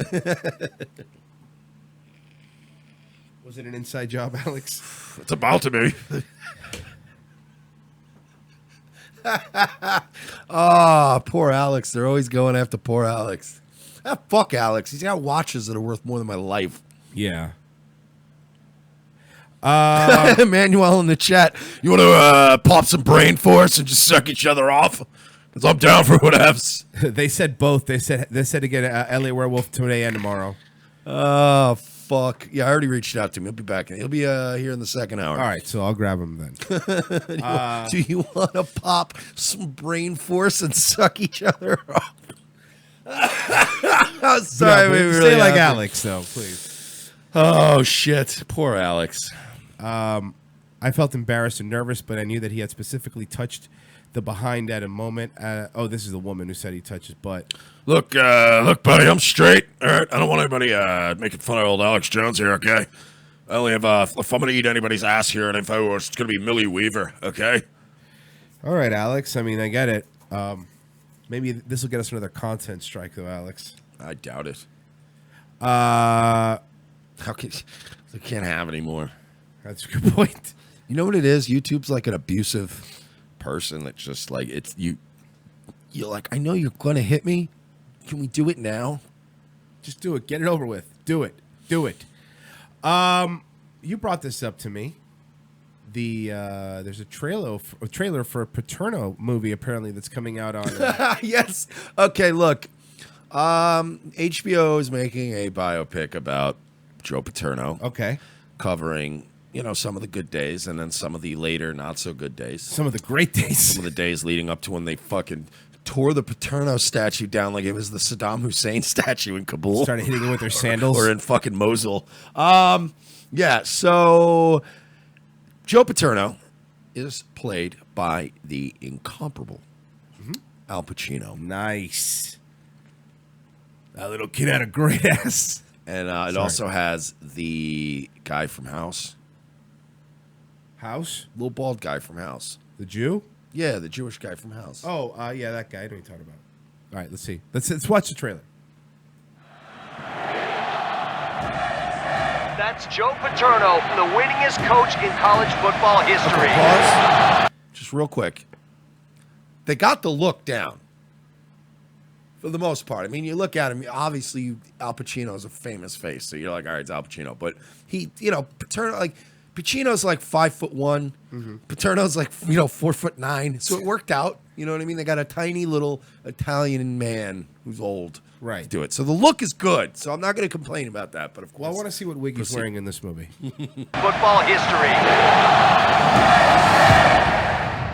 Was it an inside job, Alex? It's about to be. Poor Alex. They're always going after poor Alex. Fuck Alex. He's got watches that are worth more than my life. Yeah. Emmanuel in the chat. You want to pop some brain force and just suck each other off? Because I'm down for whatevs. They said both. They said to get LaWerewolf today and tomorrow. Oh, fuck. Yeah, I already reached out to him. He'll be back. He'll be here in the second hour. All right, so I'll grab him then. Do you want to pop some brain force and suck each other off? Oh, sorry, we really stay like Alex, though, please. Oh shit, poor Alex. I felt embarrassed and nervous, but I knew that he had specifically touched the behind at a moment. This is the woman who said he touched his butt. Look, buddy, I'm straight. All right, I don't want anybody making fun of old Alex Jones here. Okay, I only have if I'm gonna eat anybody's ass here, and if I was, it's gonna be Millie Weaver. Okay. All right, Alex. I mean, I get it. Maybe this will get us another content strike, though, Alex. I doubt it. How can they can't have any more? That's a good point. You know what it is? YouTube's like an abusive person that's just like you're like, I know you're gonna hit me. Can we do it now? Just do it. Get it over with. Do it. You brought this up to me. There's a trailer for a Paterno movie apparently that's coming out on. Yes. Okay. Look, HBO is making a biopic about Joe Paterno. Okay. Covering some of the good days and then some of the later not so good days. Some of the great days. Some of the days leading up to when they fucking tore the Paterno statue down like it was the Saddam Hussein statue in Kabul. Started hitting it with their sandals. Or in fucking Mosul. Yeah. So Joe Paterno is played by the incomparable Al Pacino. Nice. That little kid had a great ass. And it also has the guy from House. House? Little bald guy from House. The Jew? Yeah, the Jewish guy from House. Oh, yeah, that guy. I know what you're talking about. All right, let's see. Let's watch the trailer. That's Joe Paterno, the winningest coach in college football history. Okay, pause. just real quick. They got the look down. For the most part. I mean, you look at him, obviously Al Pacino is a famous face, so you're like, all right, it's Al Pacino. But he, Paterno, like, Pacino's like 5'1", Paterno's like, 4'9", so it worked out. You know what I mean? They got a tiny little Italian man who's old to do it. So the look is good, so I'm not going to complain about that. But of course, well, I want to see what wig he's wearing in this movie. Football history.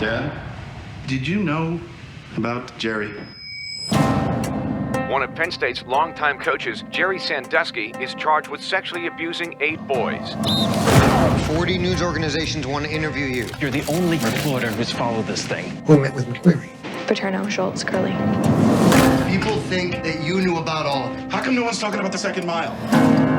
Dad, did you know about Jerry? One of Penn State's longtime coaches, Jerry Sandusky, is charged with sexually abusing 8 boys. 40 news organizations want to interview you. You're the only reporter who's followed this thing. Who met with McQuarrie? Paterno, Schultz, Curley. People think that you knew about all of it. How come no one's talking about the second mile?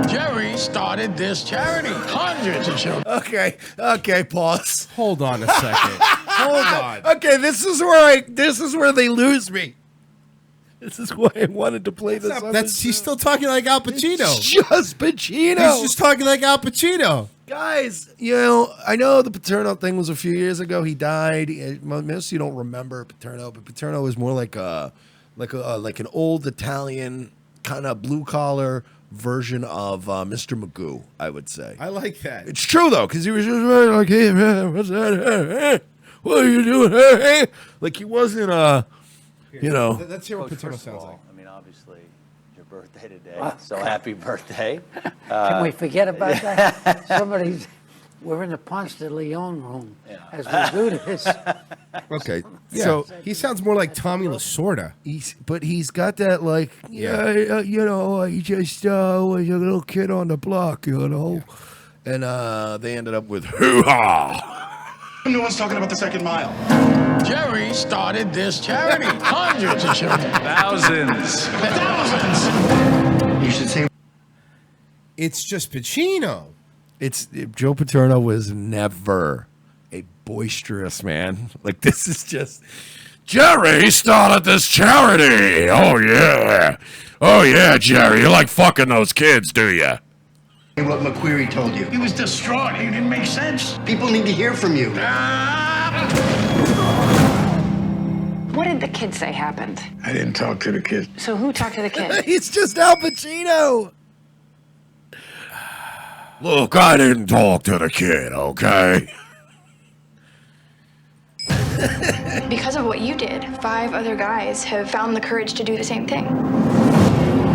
Jerry started this charity. Hundreds of children. Okay, pause. Hold on a second. Hold on. Okay, this is where they lose me. This is why I wanted to play this. He's still talking like Al Pacino. It's just Pacino. He's just talking like Al Pacino. Guys, I know the Paterno thing was a few years ago. He died. Most of you don't remember Paterno, but Paterno was more like an old Italian kind of blue collar version of Mr. Magoo, I would say. I like that. It's true though, because he was just like, "Hey man, what's that? Hey, what are you doing? Hey, like he wasn't Let's hear what Paterno sounds like. I mean, obviously, your birthday today, so happy birthday. Can we forget about that? We're in the Ponce de Leon room as we do this. Okay, Yeah. so He sounds more like Tommy Lasorda. he's got that like, he just was a little kid on the block, and they ended up with hoo-ha. No one's talking about the second mile. Jerry started this charity. Hundreds of children. Thousands. You should say. It's just Pacino. Joe Paterno was never a boisterous man. Like, this is just Jerry started this charity. Oh yeah, Jerry, you like fucking those kids, do you? What McQuarrie told you. He was distraught. It didn't make sense. People need to hear from you. What did the kid say happened? I didn't talk to the kid. So who talked to the kid? he's just Al Pacino. Look, I didn't talk to the kid, okay? Because of what you did, 5 other guys have found the courage to do the same thing.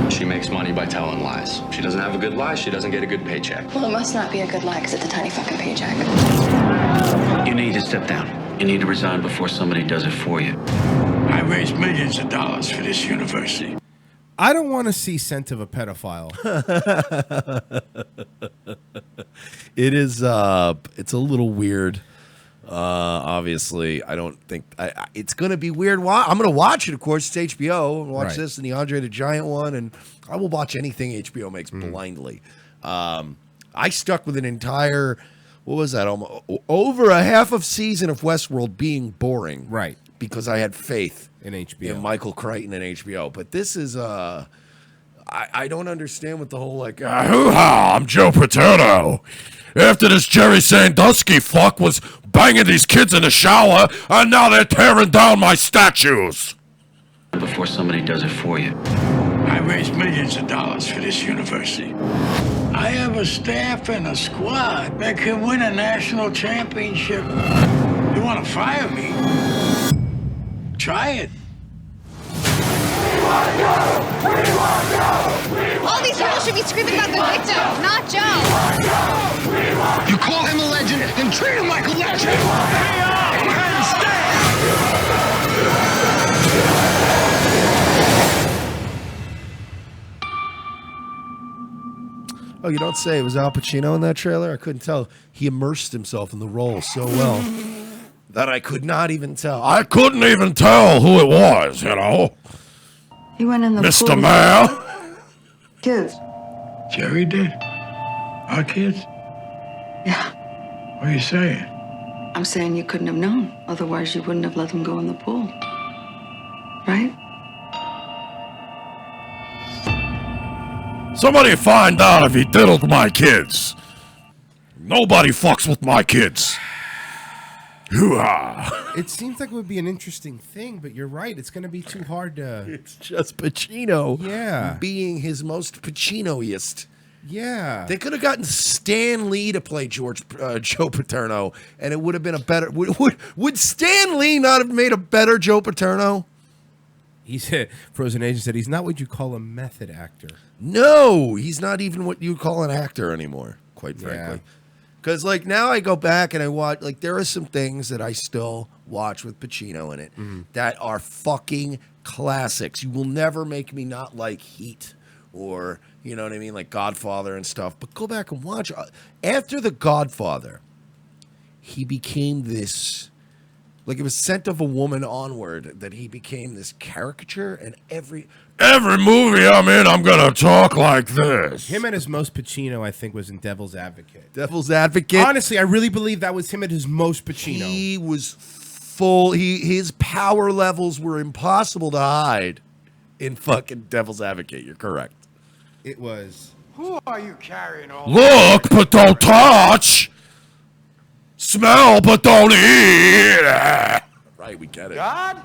She makes money by telling lies. She doesn't have a good lie, she doesn't get a good paycheck. Well, it must not be a good lie because it's a tiny fucking paycheck. You need to step down. You need to resign before somebody does it for you. I raised millions of dollars for this university. I don't want to see Scent of a Pedophile. It is. It's a little weird. Obviously, I don't think it's going to be weird. I'm going to watch it, of course. It's HBO. I'm watch this and the Andre the Giant one, and I will watch anything HBO makes blindly. I stuck with an entire, what was that? Almost over a half of season of Westworld being boring, Right. Because I had faith In HBO. in Michael Crichton and HBO. But this is I don't understand what the whole like. Hoo-ha, I'm Joe Paterno. After this Jerry Sandusky fuck was banging these kids in the shower, and now they're tearing down my statues. Before somebody does it for you. I raised millions of dollars for this university. I have a staff and a squad that can win a national championship. You want to fire me? Try it. All these people should be screaming about the victim, not Joe. You call him a legend, then treat him like a legend. Oh, you don't say. It was Al Pacino in that trailer? I couldn't tell. He immersed himself in the role so well that I could not even tell. I couldn't even tell who it was, He went in the Mr. pool. Mayor. Kids. Jerry did? Our kids? Yeah. What are you saying? I'm saying you couldn't have known. Otherwise, you wouldn't have let them go in the pool. Right? Somebody find out if he diddled my kids. Nobody fucks with my kids. Hoo-ha. It seems like it would be an interesting thing, but you're right. It's going to be too hard to. It's just Pacino being his most Pacino-iest. Yeah. They could have gotten Stan Lee to play Joe Paterno, and it would have been a better. Would Stan Lee not have made a better Joe Paterno? He said, Frozen Agent said, he's not what you call a method actor. No, he's not even what you call an actor anymore, quite frankly. Because, like, now I go back and I watch, like, there are some things that I still watch with Pacino in it that are fucking classics. You will never make me not like Heat or, you know what I mean, like Godfather and stuff. But go back and watch. After The Godfather, he became this, like, it was Scent of a Woman onward that he became this caricature, and every movie I'm in, I'm going to talk like this. Him at his most Pacino, I think, was in Devil's Advocate. Devil's Advocate? Honestly, I really believe that was him at his most Pacino. He was full. His power levels were impossible to hide in fucking Devil's Advocate. You're correct. It was. Who are you carrying all? Look, but don't touch. Smell, but don't eat. Right, we get it. God?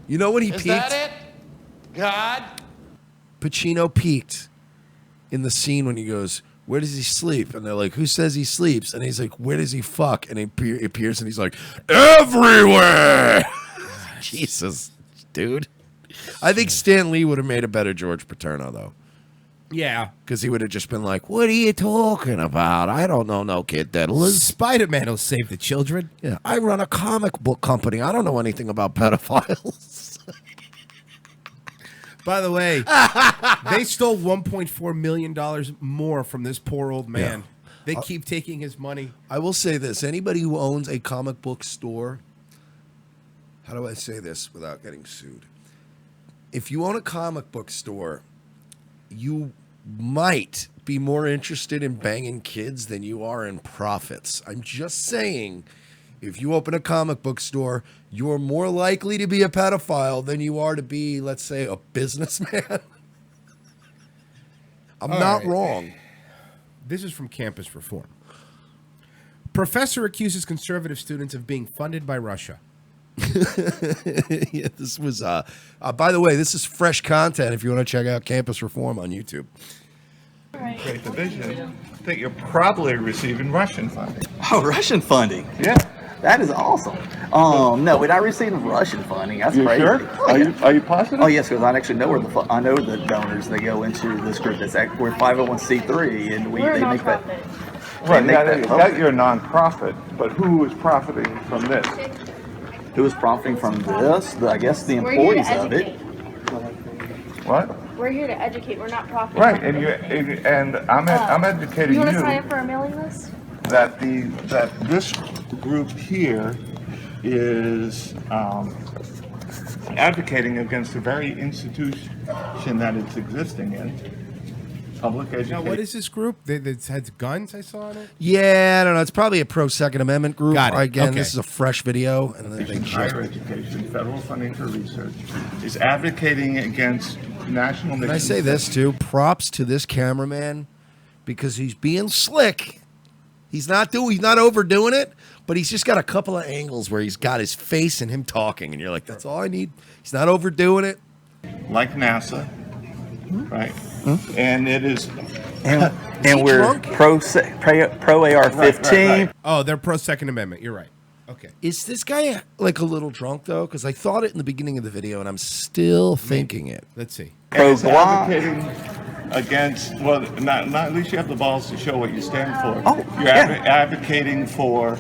You know when he Is peaked? that it? God? Pacino peaked in the scene when he goes, "Where does he sleep?" And they're like, "Who says he sleeps?" And he's like, "Where does he fuck?" And he appears and he's like, "Everywhere." Jesus, dude. I think Stan Lee would have made a better George Paterno, though. Yeah. Because he would have just been like, "What are you talking about? I don't know no kid diddlers. Spider-Man will save the children." Yeah, I run a comic book company. I don't know anything about pedophiles. By the way, they stole $1.4 million more from this poor old man. Yeah. They keep taking his money. I will say this. Anybody who owns a comic book store, how do I say this without getting sued? If you own a comic book store, you might be more interested in banging kids than you are in profits. I'm just saying, if you open a comic book store, you're more likely to be a pedophile than you are to be, let's say, a businessman. I'm not wrong. This is from Campus Reform. Professor accuses conservative students of being funded by Russia. Yeah, this was, by the way, this is fresh content if you want to check out Campus Reform on YouTube. Great division that you're probably receiving Russian funding. Oh, Russian funding? Yeah. That is awesome. No, we're not receiving Russian funding. That's You crazy. sure? Oh, Are you positive? Oh, yes, because I actually know where I know the donors that go into this group. We're 501c3, and they make that. Right, that you're a nonprofit, but who is profiting from this? Who is profiting from this? I guess the employees of it. What? We're here to educate. We're not profiting. Right, and I'm educating you you. want to sign up for our mailing list? That this group here is advocating against the very institution that it's existing in, public education. Now, what is this group that has guns? I saw on it. Yeah, I don't know. It's probably a pro-Second Amendment group. Got it. Again, Okay. this is a fresh video. And then they Higher education, federal funding for research, is advocating against national. Can I say this too? Props to this cameraman because he's being slick. He's not overdoing it, but he's just got a couple of angles where he's got his face and him talking, and you're like, that's all I need. He's not overdoing it. Like NASA, right? And it is. And we're pro AR-15. Right. Oh, they're pro Second Amendment. You're right. Okay. Is this guy like a little drunk though? Because I thought it in the beginning of the video, and I'm still thinking it. Let's see. And it's advocating against, well, not at least you have the balls to show what you stand for. Oh, You're advocating for,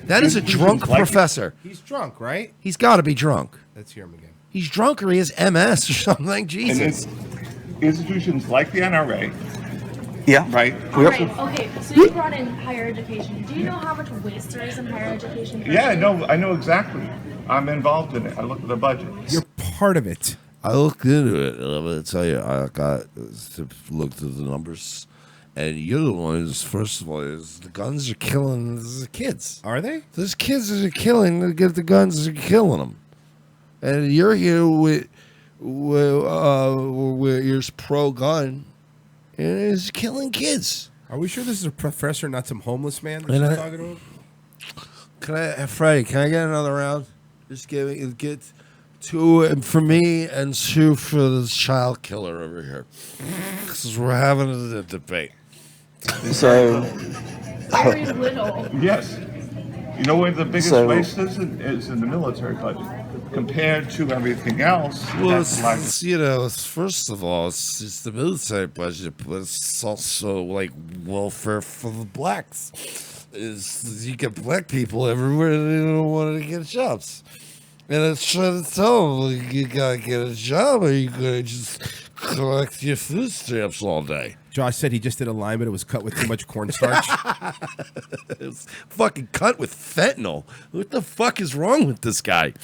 That is a drunk professor. He's drunk, right? He's got to be drunk. Let's hear him again. He's drunk or he has MS or something. Jesus. And institutions like the NRA. Yeah. Right. Right. Okay. So you brought in higher education. Do you know how much waste there is in higher education? Yeah, I know exactly. I'm involved in it. I look at the budget. You're part of it. I looked into it. I'm going to tell you, I got to look at the numbers. And you're the ones, first of all, is the guns are killing the kids. Are they? Those kids that are killing, they get the guns are killing them. And you're here with you're pro-gun, and it's killing kids. Are we sure this is a professor, not some homeless man And that's I- talking to him? Freddie, can I get another round? Just get two for me and two for the child killer over here. Because we're having a debate. So, Very little. Yes. You know where the biggest So- waste is in the military budget. Compared to everything else, Well, that's like first of all, it's just the military budget, but it's also like welfare for the blacks. You get black people everywhere and they don't want to get jobs. And it's trying to tell them, you gotta get a job or you gonna just collect your food stamps all day. Josh said he just did a line, but it was cut with too much cornstarch. It was fucking cut with fentanyl. What the fuck is wrong with this guy?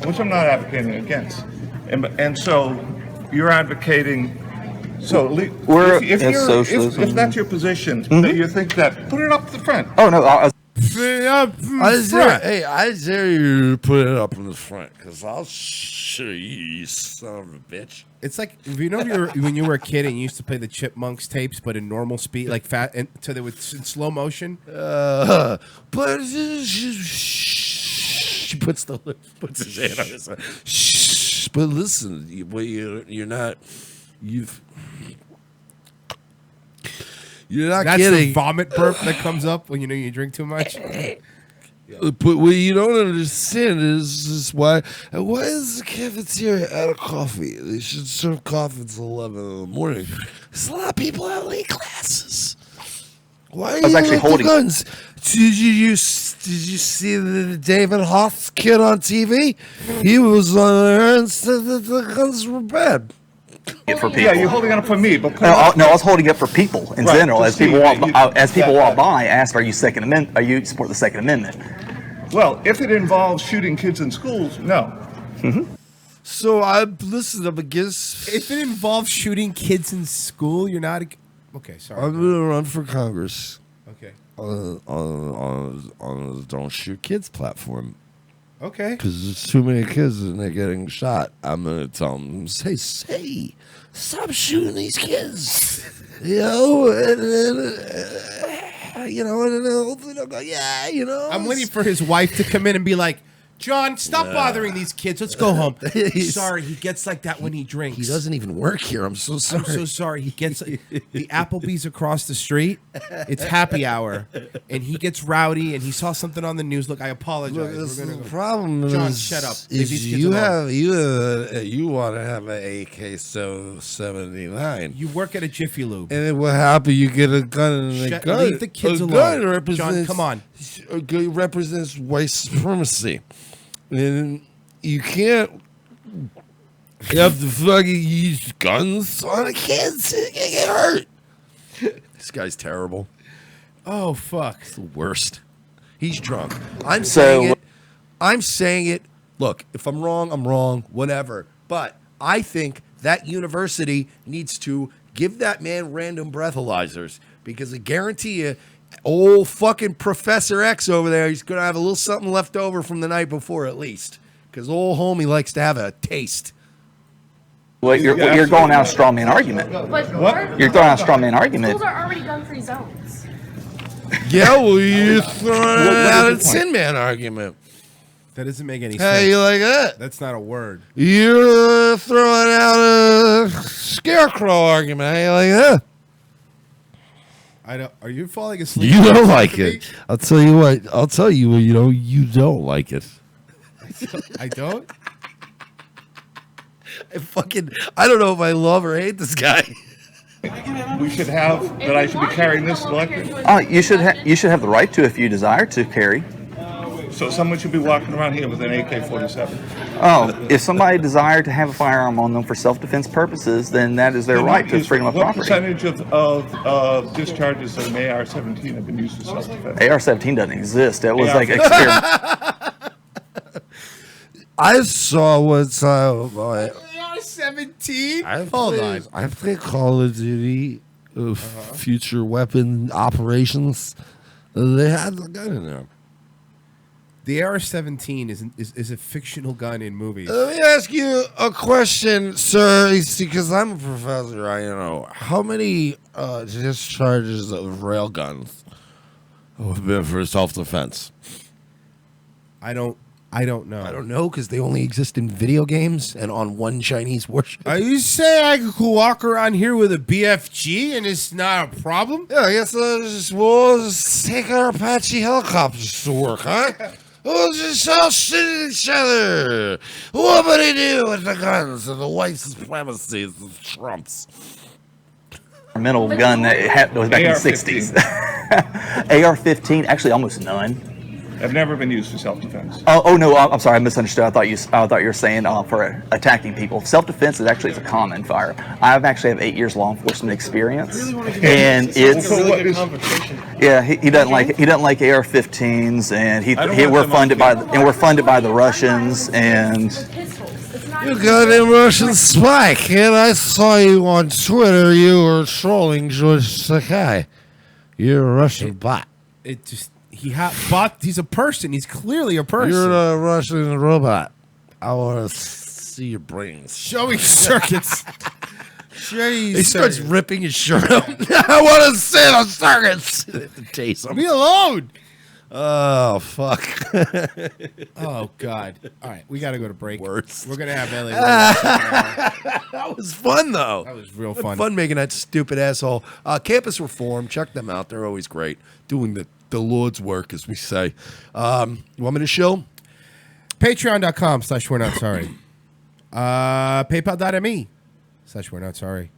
which I'm not advocating against. And so you're advocating. So We're if as socialism. if that's your position, that you think that put it up the front. Oh no, I dare you to put it up in the front because I'll show you, you son of a bitch. It's like when you were a kid and you used to play the Chipmunks tapes, but in normal speed, like fat, and so they would in slow motion. But she puts his hand on his. Shh. But listen, you're not. You're not That's kidding. the vomit burp that comes up when you drink too much. But what you don't understand is why is the cafeteria out of coffee? They should serve coffee until 11 in the morning. There's a lot of people have late classes. Why are I was you actually with the holding- guns? Did you see the David Hoff's kid on TV? He was on there and said that the guns were bad. For people. Yeah, you're holding it up for me, but No, I was holding it for people in Right, general. to As people see, walk, you- walk by, ask, "Are you Second Amendment? Are you support the Second Amendment?" Well, if it involves shooting kids in schools, no. So I'm against. If it involves shooting kids in school, you're not. Okay, sorry. I'm gonna run for Congress. Okay. On the Don't Shoot Kids platform. Okay. Because there's too many kids and they're getting shot. I'm gonna tell them, say, stop shooting these kids. And hopefully they'll go, yeah. I'm waiting for his wife to come in and be like, John, stop bothering these kids. Let's go home. Sorry, he gets like that when he drinks. He doesn't even work here. I'm so sorry. I'm so sorry. He gets the Applebee's across the street. It's happy hour, and he gets rowdy, and he saw something on the news. Look, I apologize. Look, We're gonna the problem John, is, shut up. Leave these kids you alone. you want to have an AK-79. You work at a Jiffy Lube. And then what happened? You get a gun and a gun. Leave the kids a alone. gun John, represents, come on. represents white supremacy. And you can't have to fucking use guns on the kids. They get hurt. This guy's terrible. Oh, fuck. It's the worst. He's drunk. I'm So- saying it. Look, if I'm wrong, I'm wrong. Whatever. But I think that university needs to give that man random breathalyzers because I guarantee you, old fucking Professor X over there, he's going to have a little something left over from the night before at least. Because old homie likes to have a taste. Well, you're going out a straw man argument. But You're throwing out a straw man argument. schools are already gun-free zones. Yeah, well, you're throwing out a Tin Man argument. That doesn't make any Hey, sense. you like that? That's not a word. You're throwing out a scarecrow argument. How you like that? I don't. Are you falling asleep? You don't like it. I'll tell you what. I'll tell you what. You don't like it. I don't. I don't know if I love or hate this guy. We should have that. I should be carrying this electric. You should have the right to if you desire to carry. So someone should be walking around here with an AK-47. Oh, if somebody desired to have a firearm on them for self-defense purposes, then that is their right to freedom of What property. percentage of discharges of an AR-17 have been used for self-defense? AR-17 doesn't exist. That was like AR-15. experiment. I saw one time. 17. Hold on. I played Call of Duty, Future Weapon Operations. They had the gun in there. The AR-17 is a fictional gun in movies. Let me ask you a question, sir, because I'm a professor. I know how many discharges of rail guns have been for self-defense. I don't know. I don't know because they only exist in video games and on one Chinese warship. Are you saying I could walk around here with a BFG and it's not a problem? Yeah, I guess we'll just take our Apache helicopters to work, huh? We'll just all shoot at each other. What would he do with the guns and the white supremacies of Trumps? Mental gun that was back in the 60s. AR-15, actually almost none. Have never been used for self-defense. Oh no, I'm sorry, I misunderstood. I thought you were saying for attacking people. Self-defense is actually a common fire. I actually have 8 years law enforcement experience, and it's yeah. He doesn't like AR-15s, and we're funded by the Russians and. You got a Russian spy, kid. I saw you on Twitter. You were trolling George Sakai. You're a Russian bot. It just. He's a person. He's clearly a person. You're a Russian robot. I want to see your brains. Show me circuits. He starts ripping his shirt up. I want to see the circuits. Chase him. Leave me alone. Oh, fuck. Oh, God. All right, we got to go to break. Worse. We're going to have LA. That was fun, though. That was real fun. Fun making that stupid asshole. Campus Reform. Check them out. They're always great. Doing the Lord's work, as we say. You want me to show? Patreon.com/we're not sorry. PayPal.me/we're not sorry.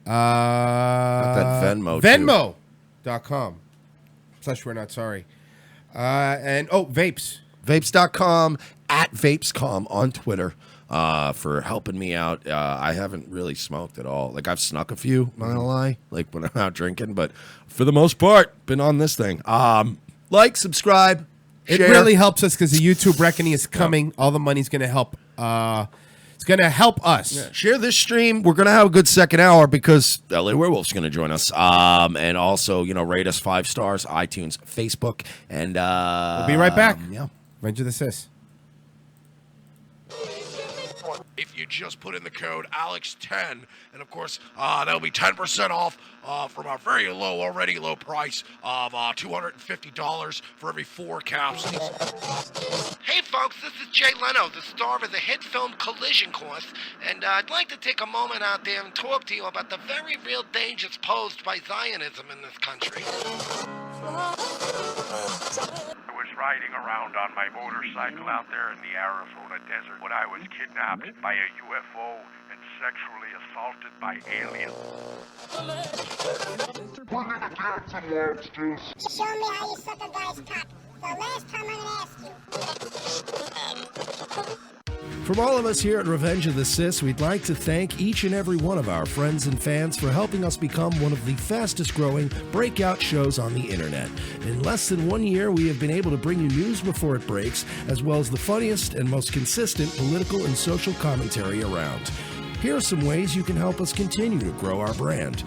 that Venmo. Venmo.com/we're not sorry. And vapes. Vapes.com @vapescom on Twitter. For helping me out. I haven't really smoked at all. Like, I've snuck a few, not gonna lie, like when I'm out drinking, but for the most part, been on this thing. Like, subscribe, It share. really helps us because the YouTube reckoning is coming. All the money's going to help. It's going to help us. Yeah. Share this stream. We're going to have a good second hour because LaWerewolf's going to join us. And also, rate us 5 stars, iTunes, Facebook, and we'll be right back. Yeah. Revenge of the Sis. If you just put in the code Alex10, and of course, that'll be 10% off from our already low price of $250 for every 4 capsules. Hey folks, this is Jay Leno, the star of the hit film Collision Course, and I'd like to take a moment out there and talk to you about the very real dangers posed by Zionism in this country. I was riding around on my motorcycle out there in the Arizona desert when I was kidnapped by a UFO and sexually assaulted by aliens. Show me how you suck a guy's cock. The last time I'm gonna ask you. From all of us here at Revenge of the Sis, we'd like to thank each and every one of our friends and fans for helping us become one of the fastest growing breakout shows on the internet. In less than 1 year, we have been able to bring you news before it breaks, as well as the funniest and most consistent political and social commentary around. Here are some ways you can help us continue to grow our brand.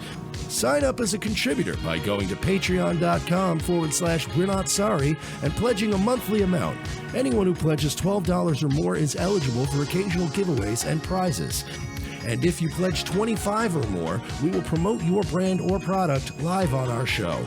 Sign up as a contributor by going to patreon.com/we're not sorry and pledging a monthly amount. Anyone who pledges $12 or more is eligible for occasional giveaways and prizes. And if you pledge $25 or more, we will promote your brand or product live on our show.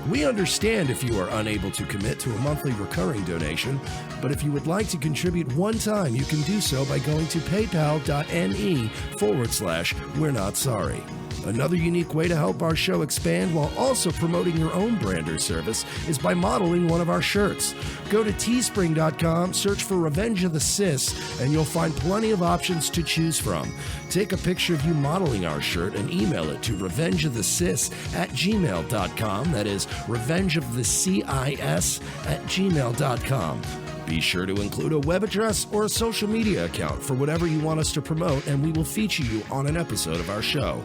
We understand if you are unable to commit to a monthly recurring donation, but if you would like to contribute one time, you can do so by going to paypal.me/we're not sorry. Another unique way to help our show expand while also promoting your own brand or service is by modeling one of our shirts. Go to teespring.com, search for Revenge of the Sis, and you'll find plenty of options to choose from. Take a picture of you modeling our shirt and email it to revengeofthesis@gmail.com. That is revengeofthecis@gmail.com. Be sure to include a web address or a social media account for whatever you want us to promote, and we will feature you on an episode of our show.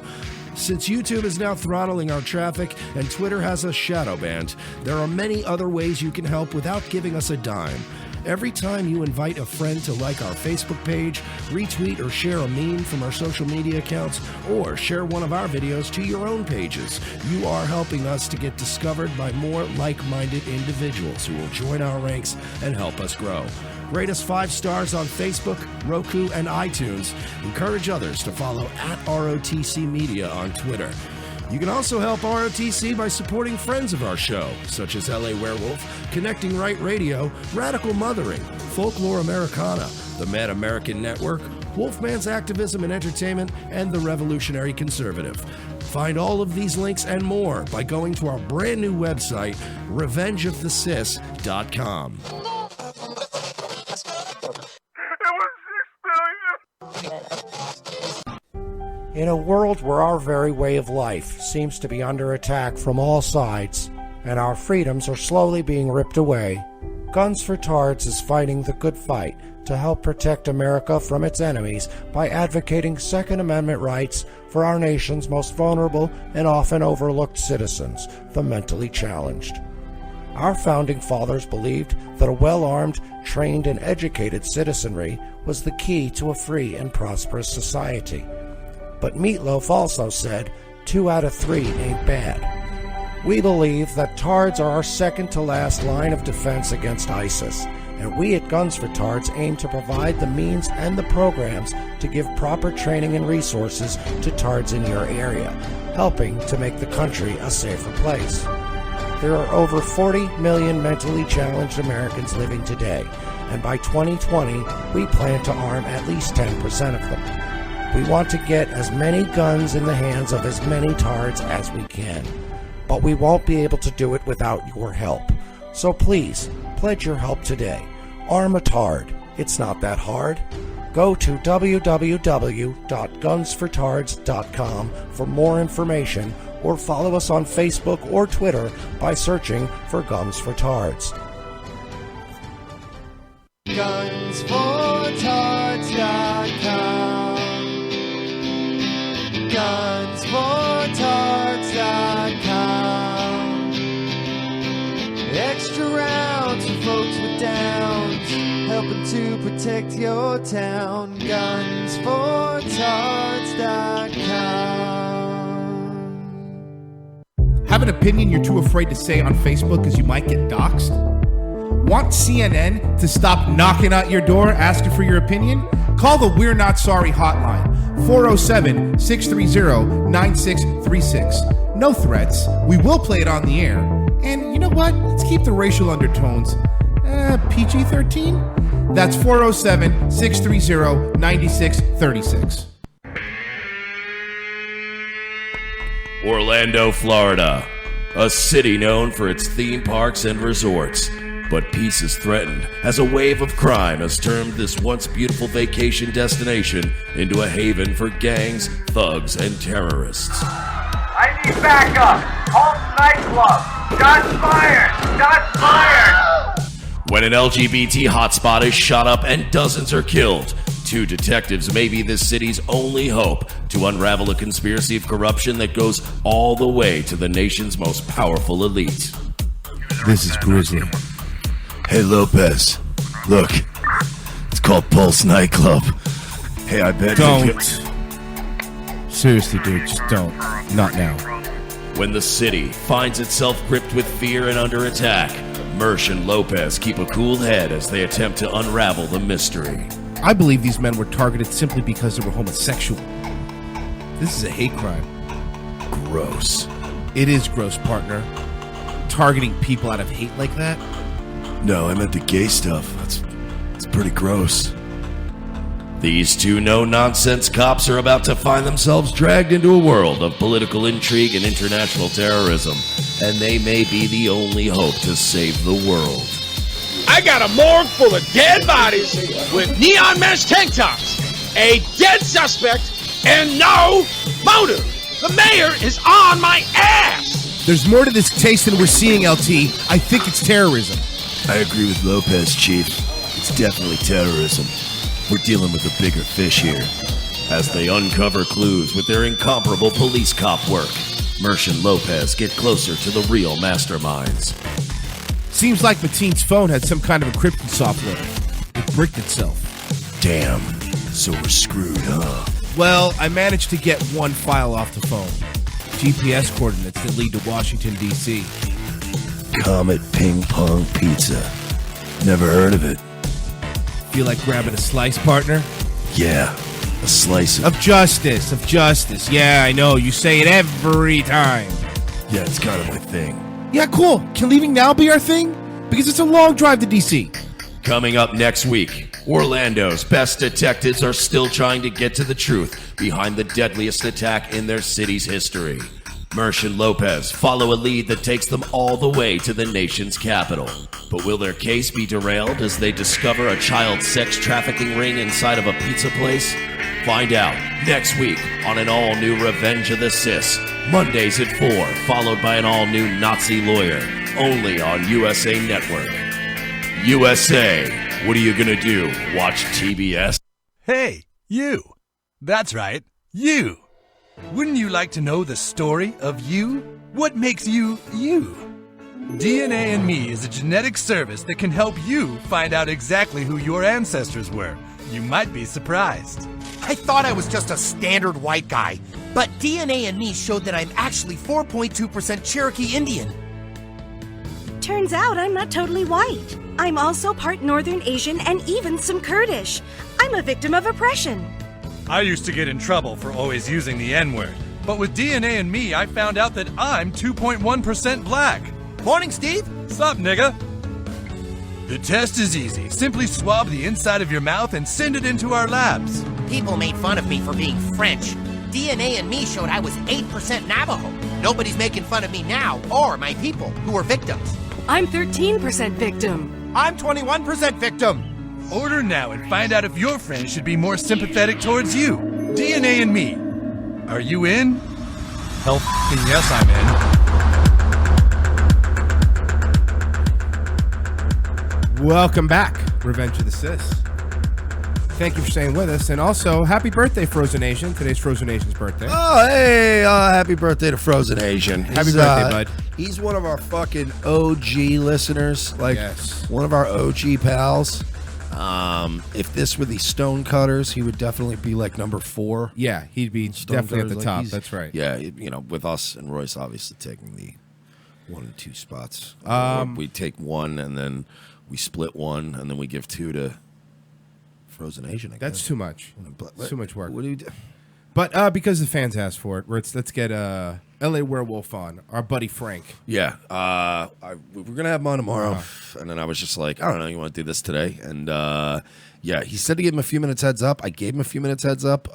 Since YouTube is now throttling our traffic and Twitter has us shadow banned, there are many other ways you can help without giving us a dime. Every time you invite a friend to like our Facebook page, retweet or share a meme from our social media accounts, or share one of our videos to your own pages, you are helping us to get discovered by more like-minded individuals who will join our ranks and help us grow. Rate us 5 stars on Facebook, Roku, and iTunes. Encourage others to follow @ROTC Media on Twitter. You can also help ROTC by supporting friends of our show, such as LaWerewolf, Connecting Right Radio, Radical Mothering, Folklore Americana, the Mad American Network, Wolfman's Activism and Entertainment, and the Revolutionary Conservative. Find all of these links and more by going to our brand new website, revengeofthesis.com. In a world where our very way of life seems to be under attack from all sides, and our freedoms are slowly being ripped away, Guns for Tards is fighting the good fight to help protect America from its enemies by advocating Second Amendment rights for our nation's most vulnerable and often overlooked citizens, the mentally challenged. Our founding fathers believed that a well-armed, trained, and educated citizenry was the key to a free and prosperous society. But Meatloaf also said, 2 out of 3 ain't bad. We believe that Tards are our second-to-last line of defense against ISIS, and we at Guns for Tards aim to provide the means and the programs to give proper training and resources to Tards in your area, helping to make the country a safer place. There are over 40 million mentally challenged Americans living today, and by 2020, we plan to arm at least 10% of them. We want to get as many guns in the hands of as many Tards as we can, but we won't be able to do it without your help. So please, pledge your help today. Arm a Tard. It's not that hard. Go to www.gunsfortards.com for more information, or follow us on Facebook or Twitter by searching for Guns for Tards. Gunsfortards.com. Gunsfortards.com. Extra rounds for folks with downs, helping to protect your town. Gunsfortards.com. Have an opinion you're too afraid to say on Facebook because you might get doxxed? Want CNN to stop knocking out your door asking for your opinion? Call the We're Not Sorry hotline, 407-630-9636. No threats. We will play it on the air. And you know what? Let's keep the racial undertones PG-13? That's 407-630-9636. Orlando, Florida, a city known for its theme parks and resorts. But peace is threatened as a wave of crime has turned this once beautiful vacation destination into a haven for gangs, thugs, and terrorists. I need backup! Holmes nightclub! Shots fired! Shots fired! When an LGBT hotspot is shot up and dozens are killed, 2 detectives may be this city's only hope to unravel a conspiracy of corruption that goes all the way to the nation's most powerful elite. This is Grizzly. Hey, Lopez. Look, it's called Pulse Nightclub. Hey, I bet Don't. Seriously, dude, just don't. Not now. When the city finds itself gripped with fear and under attack, Mersh and Lopez keep a cool head as they attempt to unravel the mystery. I believe these men were targeted simply because they were homosexual. This is a hate crime. Gross. It is gross, partner. Targeting people out of hate like that? No, I meant the gay stuff. That's pretty gross. These 2 no-nonsense cops are about to find themselves dragged into a world of political intrigue and international terrorism, and they may be the only hope to save the world. I got a morgue full of dead bodies with neon mesh tank tops, a dead suspect, and no motive. The mayor is on my ass! There's more to this case than we're seeing, LT. I think it's terrorism. I agree with Lopez, Chief. It's definitely terrorism. We're dealing with a bigger fish here. As they uncover clues with their incomparable police cop work, Mersh and Lopez get closer to the real masterminds. Seems like Mateen's phone had some kind of encryption software. It bricked itself. Damn. So we're screwed, huh? Well, I managed to get one file off the phone. GPS coordinates that lead to Washington, D.C. Comet Ping Pong Pizza. Never heard of it. Feel like grabbing a slice, partner? Yeah, a slice of justice. Yeah, I know. You say it every time. Yeah, it's kind of my thing. Yeah, cool. Can leaving now be our thing? Because it's a long drive to D.C. Coming up next week, Orlando's best detectives are still trying to get to the truth behind the deadliest attack in their city's history. Mersh and Lopez follow a lead that takes them all the way to the nation's capital. But will their case be derailed as they discover a child sex trafficking ring inside of a pizza place? Find out next week on an all-new Revenge of the Sis. Mondays at 4, followed by an all-new Nazi lawyer. Only on USA Network. USA, what are you gonna do? Watch TBS? Hey, you. That's right, you. Wouldn't you like to know the story of you? What makes you, you? DNA and Me is a genetic service that can help you find out exactly who your ancestors were. You might be surprised. I thought I was just a standard white guy, but DNA and Me showed that I'm actually 4.2% Cherokee Indian. Turns out I'm not totally white. I'm also part Northern Asian and even some Kurdish. I'm a victim of oppression. I used to get in trouble for always using the N-word, but with DNA and Me, I found out that I'm 2.1% black. Morning, Steve. Sup, nigga? The test is easy. Simply swab the inside of your mouth and send it into our labs. People made fun of me for being French. DNA and Me showed I was 8% Navajo. Nobody's making fun of me now, or my people, who were victims. I'm 13% victim. I'm 21% victim. Order now and find out if your friends should be more sympathetic towards you. DNA and Me. Are you in? Hell yes, I'm in. Welcome back, Revenge of the Sis. Thank you for staying with us, and also happy birthday, Frozen Asian. Today's Frozen Asian's birthday. Oh, hey, happy birthday to Frozen Asian. Happy birthday, bud. He's one of our fucking OG listeners, like one of our OG pals. If this were the Stonecutters, he would definitely be like number 4. Yeah, he'd be definitely at the top. That's right. Yeah, you know, with us and Royce obviously taking the 1 and 2 spots. We take 1 and then we split 1 and then we give 2 to Frozen Asian. That's too much. It's too much work. What do you do? But because the fans asked for it, let's get LaWerewolf on, our buddy Frank. Yeah, we're gonna have him on tomorrow, and then I was just like, I don't know, you want to do this today? And yeah, he said to give him a few minutes heads up. I gave him a few minutes heads up,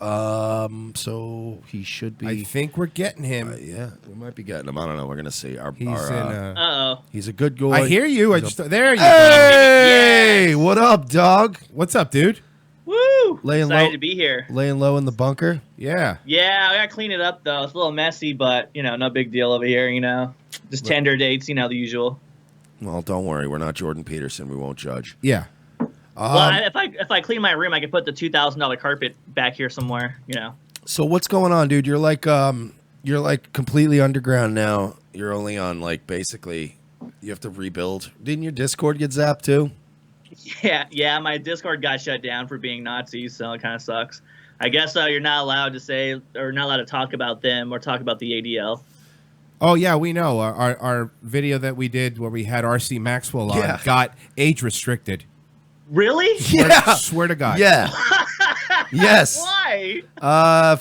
so he should be. I think we're getting him. Yeah, we might be getting him. I don't know. We're gonna see. He's a good guy. I hear you. There you go. Hey, what up, dog? What's up, dude? Woo! Laying Excited low, to be here. Laying low in the bunker. Yeah. Yeah, I gotta clean it up though. It's a little messy, but no big deal over here. Just Tinder dates. The usual. Well, don't worry. We're not Jordan Peterson. We won't judge. Yeah. Well, if I clean my room, I could put the $2,000 carpet back here somewhere. So what's going on, dude? You're like completely underground now. You're only on basically. You have to rebuild. Didn't your Discord get zapped too? Yeah. My Discord got shut down for being Nazis, so it kind of sucks. I guess you're not allowed to say or not allowed to talk about them or talk about the ADL. Oh yeah, we know. Our video that we did where we had RC Maxwell on got age restricted. Really? Swear to God. Yeah. Yes. Why?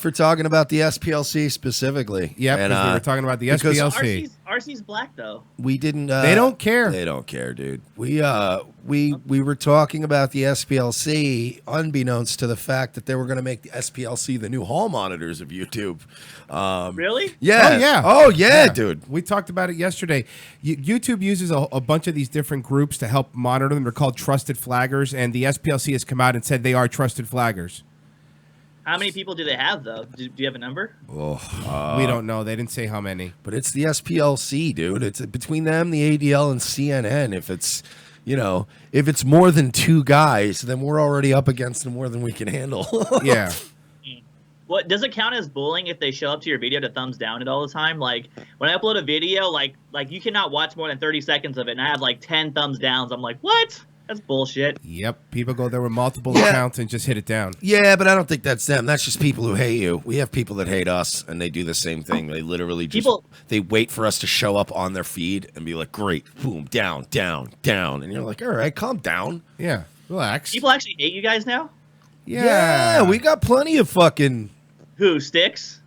For talking about the SPLC specifically. Yeah, because we were talking about the SPLC. RC's black though. We didn't. They don't care. They don't care, dude. We were talking about the SPLC, unbeknownst to the fact that they were going to make the SPLC the new hall monitors of YouTube. Really? Yeah. Oh yeah, dude. We talked about it yesterday. YouTube uses a bunch of these different groups to help monitor them. They're called trusted flaggers, and the SPLC has come out and said they are trusted flaggers. How many people do they have, though? Do you have a number? We don't know. They didn't say how many. But it's the SPLC, dude. It's between them, the ADL, and CNN. If it's, if it's more than 2 guys, then we're already up against them more than we can handle. Yeah. What does it count as bullying if they show up to your video to thumbs down it all the time? Like when I upload a video, like you cannot watch more than 30 seconds of it, and I have like 10 thumbs downs. I'm like, what? That's bullshit. Yep, people go there with multiple accounts and just hit it down. Yeah, but I don't think that's them. That's just people who hate you. We have people that hate us, and they do the same thing. They literally just they wait for us to show up on their feed and be like, "Great, boom, down, down, down," and you're like, "All right, calm down." Yeah, relax. People actually hate you guys now? Yeah, we got plenty of fucking. Who, Sticks?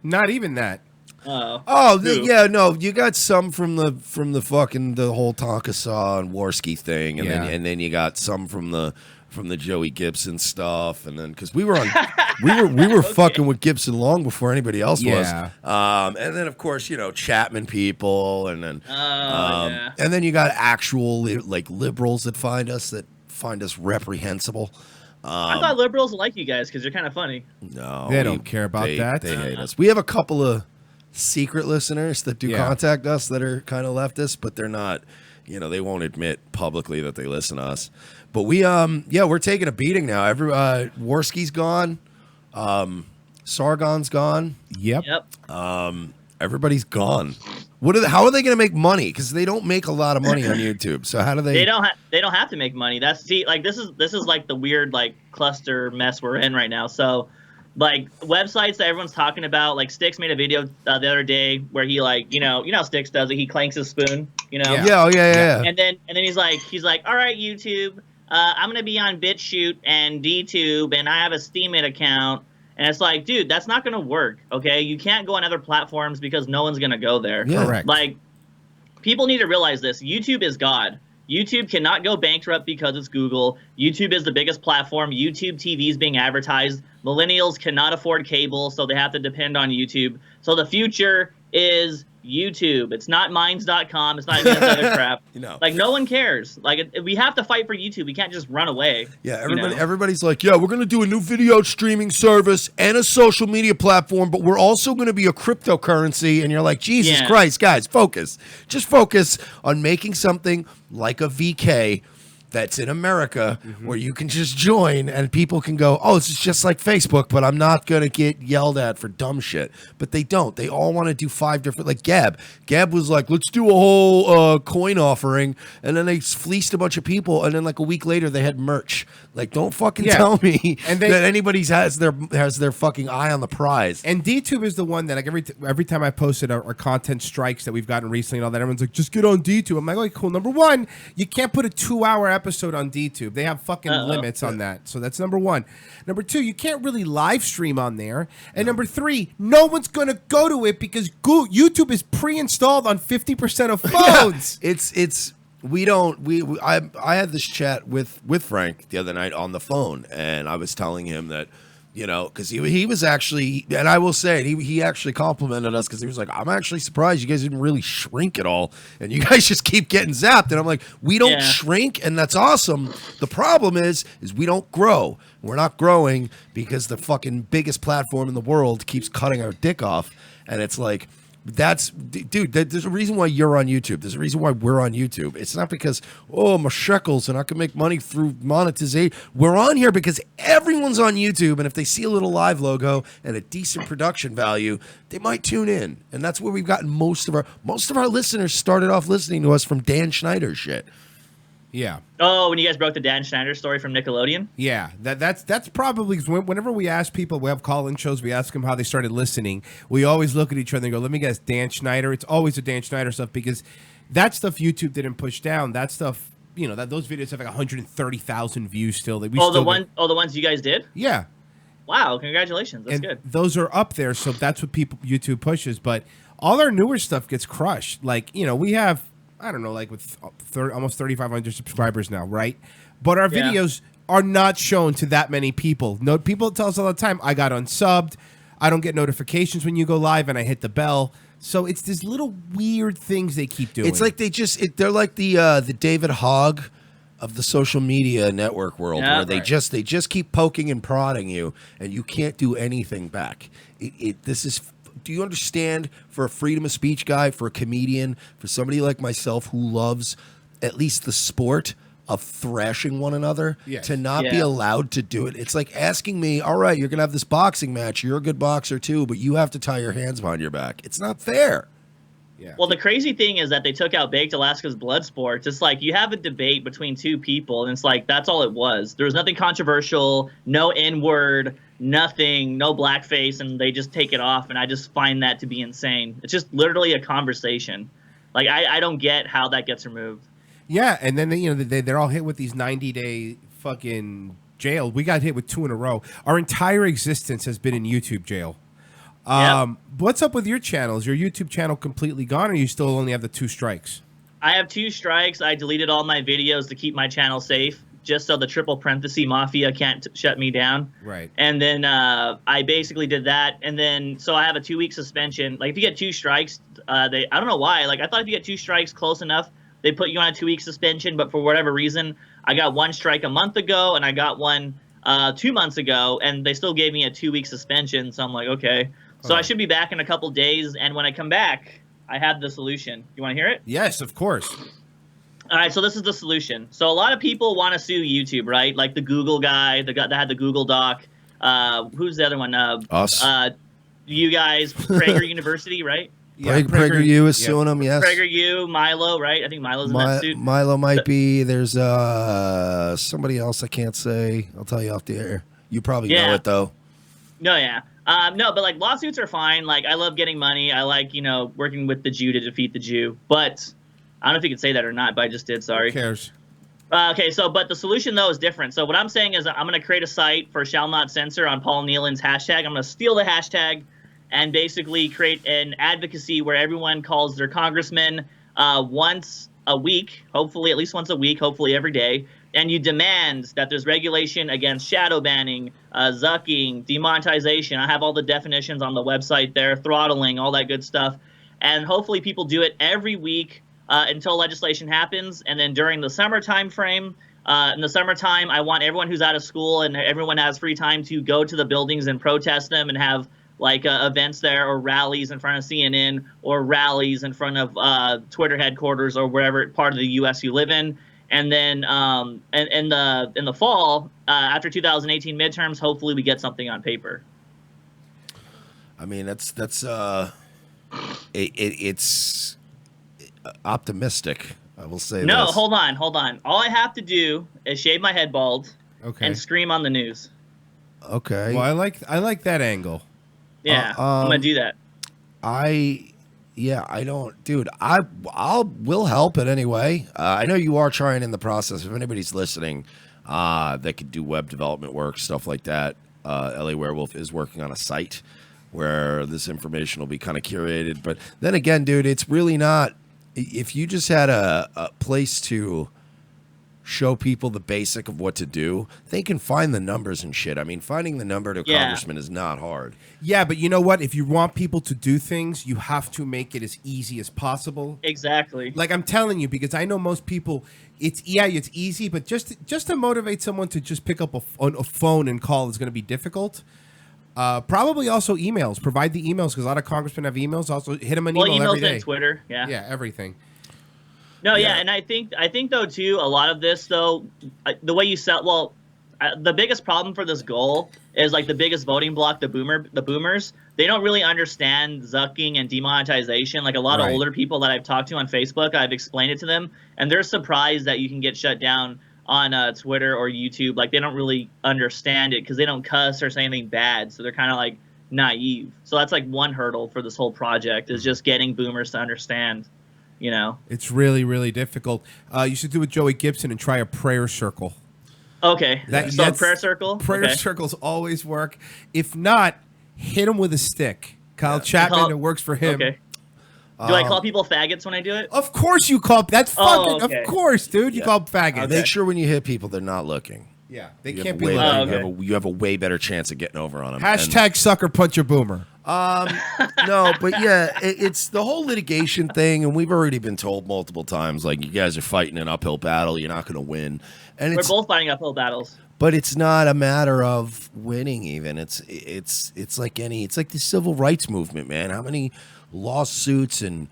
Not even that. Oh, yeah, no, you got some from the fucking the whole Tonkasaw and Warski thing, and then you got some from the Joey Gibson stuff, and then because we were on, we were fucking with Gibson long before anybody else was, and then of course Chapman people, and then and then you got actual like liberals that find us reprehensible. I thought liberals like you guys because you're kind of funny. No, they don't care about that. They hate us. We have a couple of secret listeners that do contact us that are kind of leftists, but they're not, they won't admit publicly that they listen to us. But we're taking a beating now. Warski's gone. Sargon's gone. Yep. Everybody's gone. How are they going to make money? Because they don't make a lot of money on YouTube. So how do they? They don't have to make money. This is like the weird like cluster mess we're in right now. So, like websites that everyone's talking about, like Sticks made a video the other day where he like how Sticks does it. He clanks his spoon. Yeah. And then he's like, all right, YouTube, I'm gonna be on BitChute and DTube, and I have a Steemit account. And it's like, dude, that's not going to work, okay? You can't go on other platforms because no one's going to go there. Yeah. Correct. Like, people need to realize this. YouTube is God. YouTube cannot go bankrupt because it's Google. YouTube is the biggest platform. YouTube TV is being advertised. Millennials cannot afford cable, so they have to depend on YouTube. So the future is YouTube. It's not Minds.com. It's not any of this other crap. Like, no one cares. Like, we have to fight for YouTube. We can't just run away. Yeah, everybody's like, yeah, we're going to do a new video streaming service and a social media platform, but we're also going to be a cryptocurrency. And you're like, Jesus Christ, guys, focus. Just focus on making something like a VK that's in America where you can just join and people can go, oh, this is just like Facebook, but I'm not going to get yelled at for dumb shit. But they don't. They all want to do 5 different, like Gab. Gab was like, let's do a whole coin offering. And then they fleeced a bunch of people. And then like a week later, they had merch. Like, don't fucking tell me that anybody has their fucking eye on the prize. And DTube is the one that like every time I posted our content strikes that we've gotten recently and all that, everyone's like, just get on DTube. I'm like, okay, cool. Number one, you can't put a 2-hour episode on DTube. They have fucking limits on that. So that's number one. Number two, you can't really live stream on there. And number three, no one's going to go to it because YouTube is pre-installed on 50% of phones. I had this chat with Frank the other night on the phone, and I was telling him that, because he was actually, and I will say it, he actually complimented us because he was like, I'm actually surprised you guys didn't really shrink at all, and you guys just keep getting zapped. And I'm like, we don't shrink, and that's awesome. The problem is we don't grow. We're not growing because the fucking biggest platform in the world keeps cutting our dick off, and it's like, there's a reason why you're on YouTube. There's a reason why we're on YouTube. It's not because, my shekels and I can make money through monetization. We're on here because everyone's on YouTube, and if they see a little live logo and a decent production value, they might tune in. And that's where we've gotten most of our listeners started off listening to us from Dan Schneider's shit. Yeah. Oh, when you guys broke the Dan Schneider story from Nickelodeon? Yeah, that's probably whenever we ask people, we have call-in shows, we ask them how they started listening. We always look at each other and go, let me guess, Dan Schneider. It's always a Dan Schneider stuff because that stuff YouTube didn't push down. That stuff, those videos have like 130,000 views still. The ones you guys did? Yeah. Wow, congratulations. That's good. Those are up there, so that's what YouTube pushes. But all our newer stuff gets crushed. Like, we have, I don't know, like with almost 3,500 subscribers now, right? But our videos are not shown to that many people. No, people tell us all the time, I got unsubbed, I don't get notifications when you go live, and I hit the bell. So it's these little weird things they keep doing. It's like they're like the David Hogg of the social media network world, where they just keep poking and prodding you, and you can't do anything back. Do you understand, for a freedom of speech guy, for a comedian, for somebody like myself who loves at least the sport of thrashing one another, Yes. to not be Yeah. allowed to do it. It's like asking me, all right, you're going to have this boxing match. You're a good boxer too, but you have to tie your hands behind your back. It's not fair. Well, the crazy thing is that they took out Baked Alaska's blood sports. It's like you have a debate between two people, and it's like that's all it was. There was nothing controversial, no N-word, nothing, no blackface, and they just take it off, and I just find that to be insane. It's just literally a conversation. Like, I don't get how that gets removed. Yeah, and then they're all hit with these 90-day fucking jail. We got hit with 2 in a row. Our entire existence has been in YouTube jail. What's up with your channel? Is your YouTube channel completely gone, or you still only have the 2 strikes? I have 2 strikes. I deleted all my videos to keep my channel safe, just so the triple parenthesis mafia can't shut me down. Right. And then I basically did that, and then so I have a 2-week suspension. Like if you get 2 strikes, I don't know why. Like I thought if you get 2 strikes close enough, they put you on a 2-week suspension. But for whatever reason, I got 1 strike a month ago, and I got one 2 months ago, and they still gave me a 2-week suspension. So I'm like, okay. So I should be back in a couple days, and when I come back, I have the solution. You want to hear it? Yes, of course. All right, so this is the solution. So a lot of people want to sue YouTube, right? Like the Google guy, the guy that had the Google doc. Who's the other one? Us. You guys, Prager University, right? PragerU is suing them, yes. PragerU, Milo, right? I think Milo's in that suit. Milo might be. There's somebody else I can't say. I'll tell you off the air. You probably know it, though. No, yeah. No, but like lawsuits are fine. Like I love getting money. I like, working with the Jew to defeat the Jew. But I don't know if you could say that or not, but I just did. Sorry. Who cares? Okay, but the solution though is different. So what I'm saying is I'm going to create a site for Shall Not Censor on Paul Nealon's hashtag. I'm going to steal the hashtag and basically create an advocacy where everyone calls their congressman once a week, hopefully at least once a week, hopefully every day. And you demand that there's regulation against shadow banning, zucking, demonetization. I have all the definitions on the website there, throttling, all that good stuff. And hopefully people do it every week until legislation happens. And then during the summer time frame, in the summertime, I want everyone who's out of school and everyone has free time to go to the buildings and protest them and have like events there or rallies in front of CNN or rallies in front of Twitter headquarters or wherever part of the U.S. you live in. And then in the fall, after 2018 midterms, hopefully we get something on paper. I mean, it's optimistic. I will say. No, this. hold on. All I have to do is shave my head bald, and scream on the news. Okay. Well, I like that angle. Yeah, I'm gonna do that. I don't, dude. We'll help it anyway. I know you are trying in the process. If anybody's listening, that could do web development work, stuff like that. LaWerewolf is working on a site where this information will be kind of curated. But then again, dude, it's really not. If you just had a place to show people the basic of what to do, they can find the numbers and shit. I mean, finding the number to a congressman is not hard. Yeah, but you know what? If you want people to do things, you have to make it as easy as possible. Exactly. Like I'm telling you, because I know most people, it's easy, but just to motivate someone to just pick up a phone and call is going to be difficult. Probably also emails. Provide the emails because a lot of congressmen have emails. Also, hit them an email every day. And Twitter. Yeah, everything. No, yeah, and I think though too, a lot of this though, the way you sell. Well, the biggest problem for this goal is like the biggest voting bloc, the boomers. They don't really understand zucking and demonetization. Like a lot of older people that I've talked to on Facebook, I've explained it to them, and they're surprised that you can get shut down on Twitter or YouTube. Like they don't really understand it because they don't cuss or say anything bad, so they're kind of like naive. So that's like one hurdle for this whole project is just getting boomers to understand. It's really, really difficult. You should do with Joey Gibson and try a prayer circle. Okay. So prayer circle? Prayer circles always work. If not, hit him with a stick. Kyle Chapman, it works for him. Okay. Do I call people faggots when I do it? Of course you call. That's fucking. Of course, dude. You call them faggots. Make sure when you hit people, they're not looking. Yeah, they can't be looking. You have a way better chance of getting over on them. Hashtag sucker punch your boomer. No, but yeah, it's the whole litigation thing, and we've already been told multiple times, like, you guys are fighting an uphill battle, you're not going to win. And we're both fighting uphill battles. But it's not a matter of winning even. It's like the civil rights movement, man. How many lawsuits and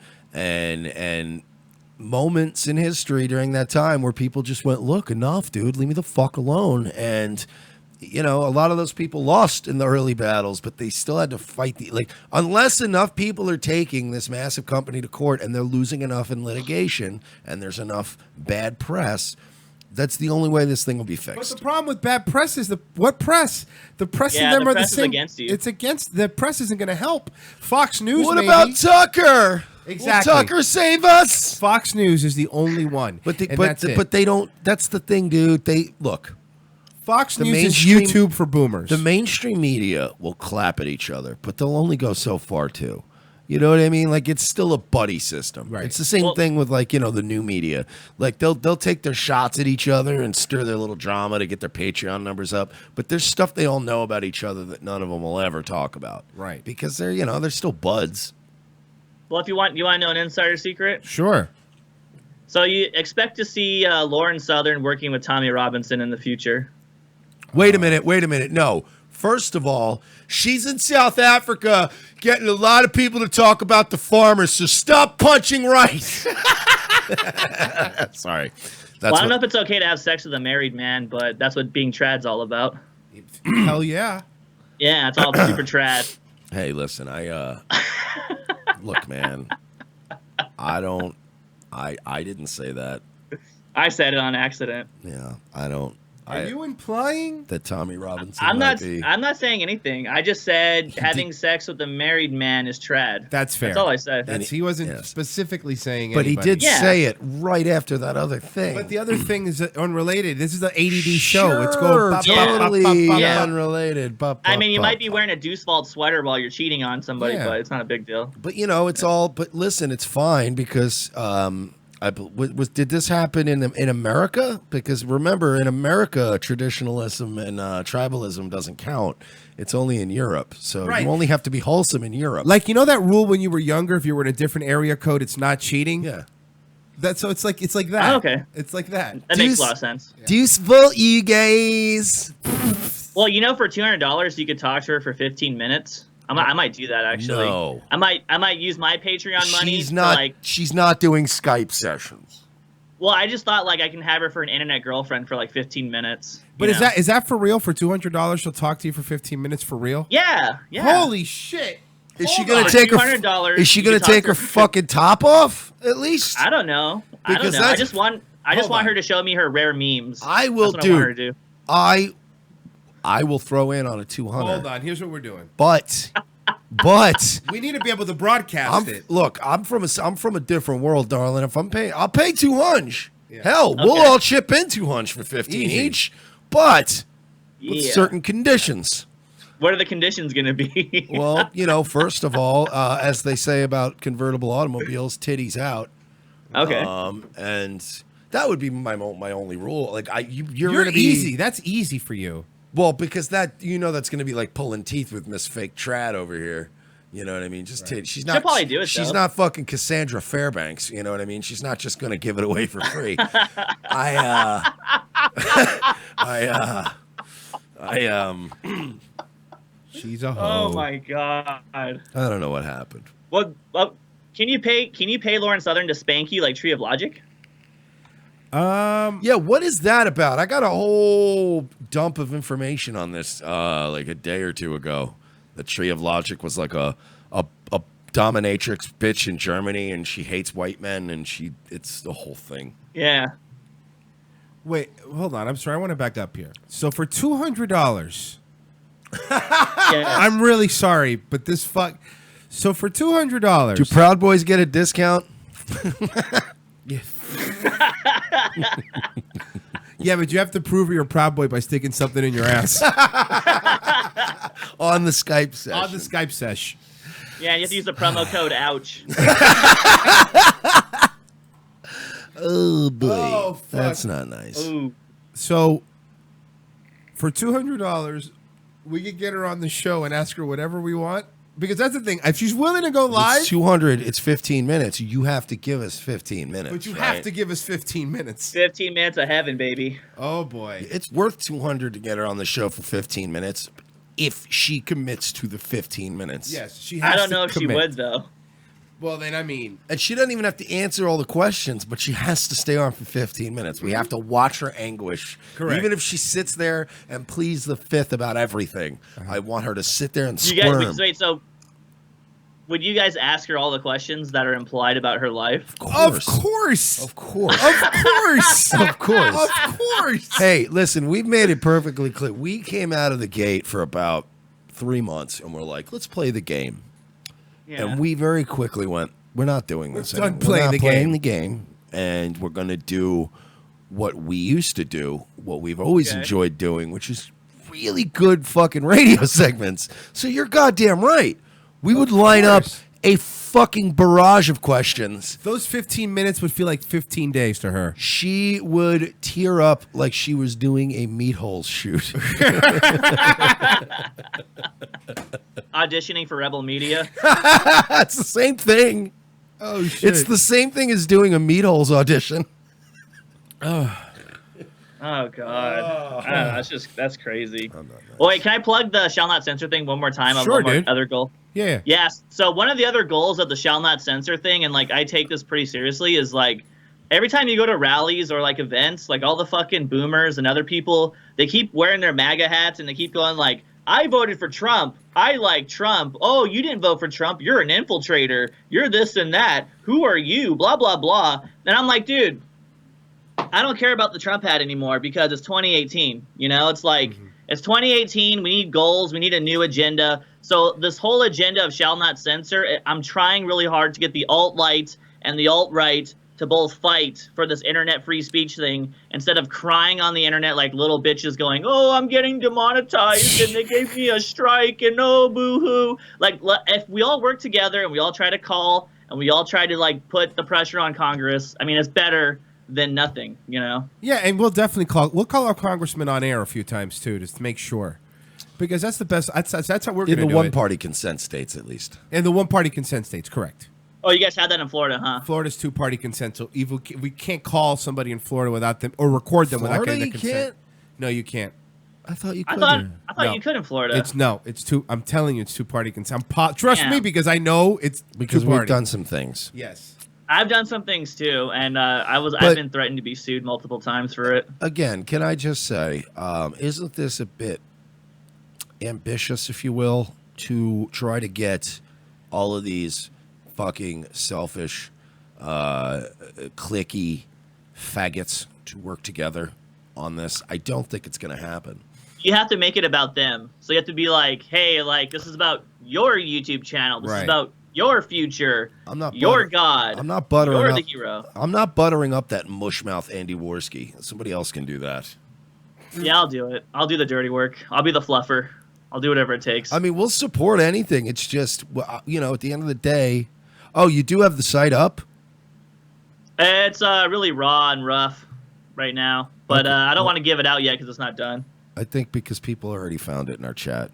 moments in history during that time where people just went, look, enough, dude, leave me the fuck alone. And, you know, a lot of those people lost in the early battles, but they still had to fight unless enough people are taking this massive company to court and they're losing enough in litigation and there's enough bad press, that's the only way this thing will be fixed. But the problem with bad press is what press? The press and them the are press the is same. against you. It's against the press isn't going to help. Fox News. What maybe. about Tucker? Exactly. Will Tucker save us? Fox News is the only one. But that's it. but they don't. That's the thing, dude. They look. Fox The News is mainstream- YouTube for boomers. The mainstream media will clap at each other, but they'll only go so far too. You know what I mean? Like, it's still a buddy system. Right. It's the same thing with, like, you know, the new media. Like, they'll take their shots at each other and stir their little drama to get their Patreon numbers up. But there's stuff they all know about each other that none of them will ever talk about. Right. Because they're, you know, they're still buds. Well, if you want to know an insider secret? Sure. So you expect to see Lauren Southern working with Tommy Robinson in the future. Wait a minute. No. First of all, she's in South Africa getting a lot of people to talk about the farmers, so stop punching rice. Sorry. Well, I don't know if it's okay to have sex with a married man, but that's what being trad's all about. Hell yeah. Yeah, it's all super trad. Hey, listen, look, man, I didn't say that. I said it on accident. Yeah, Are you implying that Tommy Robinson I'm might be? not saying anything. I just said having sex with a married man is trad. That's fair. That's all I said. He wasn't specifically saying But anybody. he did say it right after that other thing. But the other thing is unrelated. This is an ADD show. It's Sure, going totally Yeah. unrelated. I mean, you might be wearing a Deucewald sweater while you're cheating on somebody, Yeah. but it's not a big deal. But you know, it's all. But listen, it's fine because did this happen in America? Because remember, in America, traditionalism and tribalism doesn't count. It's only in Europe. So Right. you only have to be wholesome in Europe. Like, you know that rule when you were younger, if you were in a different area code, it's not cheating? Yeah. It's like that. Oh, okay. It's like that. That makes a lot of sense. Deuce vote you guys. Well, you know, for $200, you could talk to her for 15 minutes. I might do that actually. No. I might use my Patreon money. She's not doing Skype sessions. Well, I just thought like I can have her for an internet girlfriend for like 15 minutes. But is that for real? For $200, she'll talk to you for 15 minutes for real? Yeah. Holy shit. Is she Hold gonna on, take her? $200, Is she you gonna can talk take to her fucking top off at least? I don't know. Because I that's- just want her to show me her rare memes. I will That's what I want her to do. I will throw in on a 200. Hold on. Here's what we're doing. But we need to be able to broadcast it. Look, I'm from a different world, darling. If I'm paying, I'll pay 200. Hell, we'll all chip in 200 for 15 Easy. each, but with Yeah. certain conditions. What are the conditions going to be? Well, you know, first of all, as they say about convertible automobiles, titties out. Okay. And that would be my only rule. Like you're You're gonna be easy. That's easy for you. Well, because that's going to be like pulling teeth with Miss Fake Trad over here. You know what I mean? Just titties. She's not. She'll probably do it, She's though. not fucking Cassandra Fairbanks. You know what I mean? She's not just going to give it away for free. She's a hoe. Oh my god. I don't know what happened. Well, can you pay Lauren Southern to spank you like Tree of Logic? Yeah, what is that about? I got a whole dump of information on this like a day or two ago. The Tree of Logic was like a dominatrix bitch in Germany, and she hates white men, and it's the whole thing. Yeah. Wait, hold on. I'm sorry. I want to back up here. So for $200, I'm really sorry, but this fuck. So for $200, Do Proud Boys get a discount? Yeah. Yeah, but you have to prove you're a Proud Boy by sticking something in your ass. On the Skype session. On the Skype sesh. Yeah, you have to use the promo code OUCH. Oh boy, Oh, fuck. that's not nice. Ooh. So for $200, we could get her on the show and ask her whatever we want. Because that's the thing. If she's willing to go live, It's 200. It's 15 minutes. You have to give us 15 minutes. but you right? have to give us 15 minutes. 15 minutes of heaven, baby. Oh boy. It's worth 200 to get her on the show for 15 minutes if she commits to the 15 minutes. Yes, she has I don't to know if she commit. would though. Well, then, I mean... And she doesn't even have to answer all the questions, but she has to stay on for 15 minutes. We have to watch her anguish. Correct. Even if she sits there and pleads the fifth about everything, I want her to sit there and You squirm. guys, wait, so would you guys ask her all the questions that are implied about her life? Of course. Of course. Of course. Of course. Of course. Hey, listen, we've made it perfectly clear. We came out of the gate for about 3 months, and we're like, let's play the game. Yeah. And we very quickly went, we're not doing this We're done anymore. playing We're not the playing game. the game, and we're going to do what we used to do, what we've always Okay. enjoyed doing, which is really good fucking radio segments. So you're goddamn right. We would line up a fucking barrage of questions. Those 15 minutes would feel like 15 days to her. She would tear up like she was doing a meat holes shoot. Auditioning for Rebel Media? It's the same thing. Oh, shit. It's the same thing as doing a meat holes audition. Oh God, I don't know, that's crazy. Well, wait, can I plug the Shall Not Censor thing one more time? Sure, one more dude. other goal. Yeah. Yes. So one of the other goals of the Shall Not Censor thing, and like I take this pretty seriously, is like every time you go to rallies or like events, like all the fucking boomers and other people, they keep wearing their MAGA hats and they keep going like, I voted for Trump. I like Trump. Oh, you didn't vote for Trump. You're an infiltrator. You're this and that. Who are you? Blah, blah, blah. And I'm like, dude, I don't care about the Trump hat anymore because it's 2018. You know, it's like, it's 2018. We need goals. We need a new agenda. So this whole agenda of Shall Not Censor, I'm trying really hard to get the alt-right and the alt-right to both fight for this internet free speech thing instead of crying on the internet like little bitches going, oh, I'm getting demonetized and they gave me a strike and oh, boo-hoo. Like, if we all work together and we all try to call and we all try to like put the pressure on Congress, I mean, it's better than nothing, you know? Yeah, and we'll definitely call our congressman on air a few times too, just to make sure. Because that's the best, that's how we're going In to the do one-party consent states, at least. In the one-party consent states, correct. Oh, you guys had that in Florida, huh? Florida's two-party consent, so we can't call somebody in Florida without them, or record them without Florida, getting the you consent. can't? No, you can't. I thought you I could. thought you could in Florida. It's two. I'm telling you, it's two-party consent. Trust Yeah. me, because I know it's Because we've two-party. done some things. Yes. I've done some things too, and I've But- been threatened to be sued multiple times for it. Again, can I just say, isn't this a bit ambitious, if you will, to try to get all of these fucking selfish, cliquey faggots to work together on this? I don't think it's going to happen. You have to make it about them. So you have to be like, hey, like this is about your YouTube channel. This is Right. about your future. I'm not your butter- God. I'm not buttering You're up. the hero. I'm not buttering up that mushmouth Andy Worski. Somebody else can do that. Yeah, I'll do it. I'll do the dirty work. I'll be the fluffer. I'll do whatever it takes. I mean, we'll support anything. It's just, you know, at the end of the day. Oh, you do have the site up? It's really raw and rough right now, but I don't want to give it out yet because it's not done. I think because people already found it in our chat.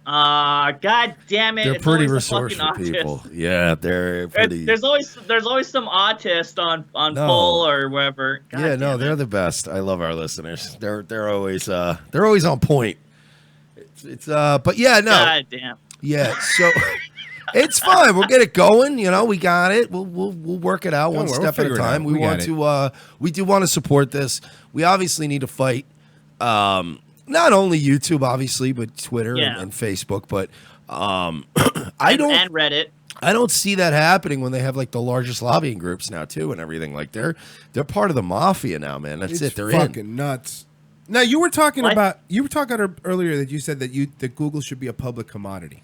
God damn it! They're it's pretty always the fucking resourceful autist. people. Yeah, they're pretty. There's always some autist on No. poll or wherever. God Yeah, damn no, it. they're the best. I love our listeners. They're always on point. It's but yeah, no. God damn. Yeah, so it's fine. We'll get it going. You know, we got it. We'll work it out Don't one worry, we'll step at a figure it time. out. We We want got to we do want to support this. We obviously need to fight not only YouTube obviously, but Twitter Yeah. and Facebook, but And Reddit. I don't see that happening when they have like the largest lobbying groups now too and everything. Like they're part of the mafia now, man. That's It's it. They're fucking in. nuts. Now you were talking What? about earlier that you said that Google should be a public commodity.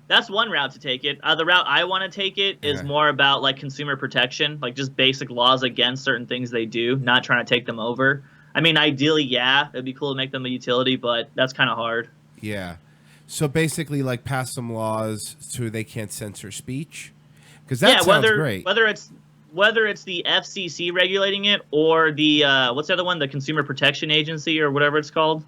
That's one route to take it. The route I want to take it is Okay. more about like consumer protection, like just basic laws against certain things they do, not trying to take them over. I mean, ideally, yeah, it'd be cool to make them a utility, but that's kind of hard. Yeah. So basically, like pass some laws so they can't censor speech, because that sounds great. Whether it's the FCC regulating it or the what's the other one, the Consumer Protection Agency or whatever it's called.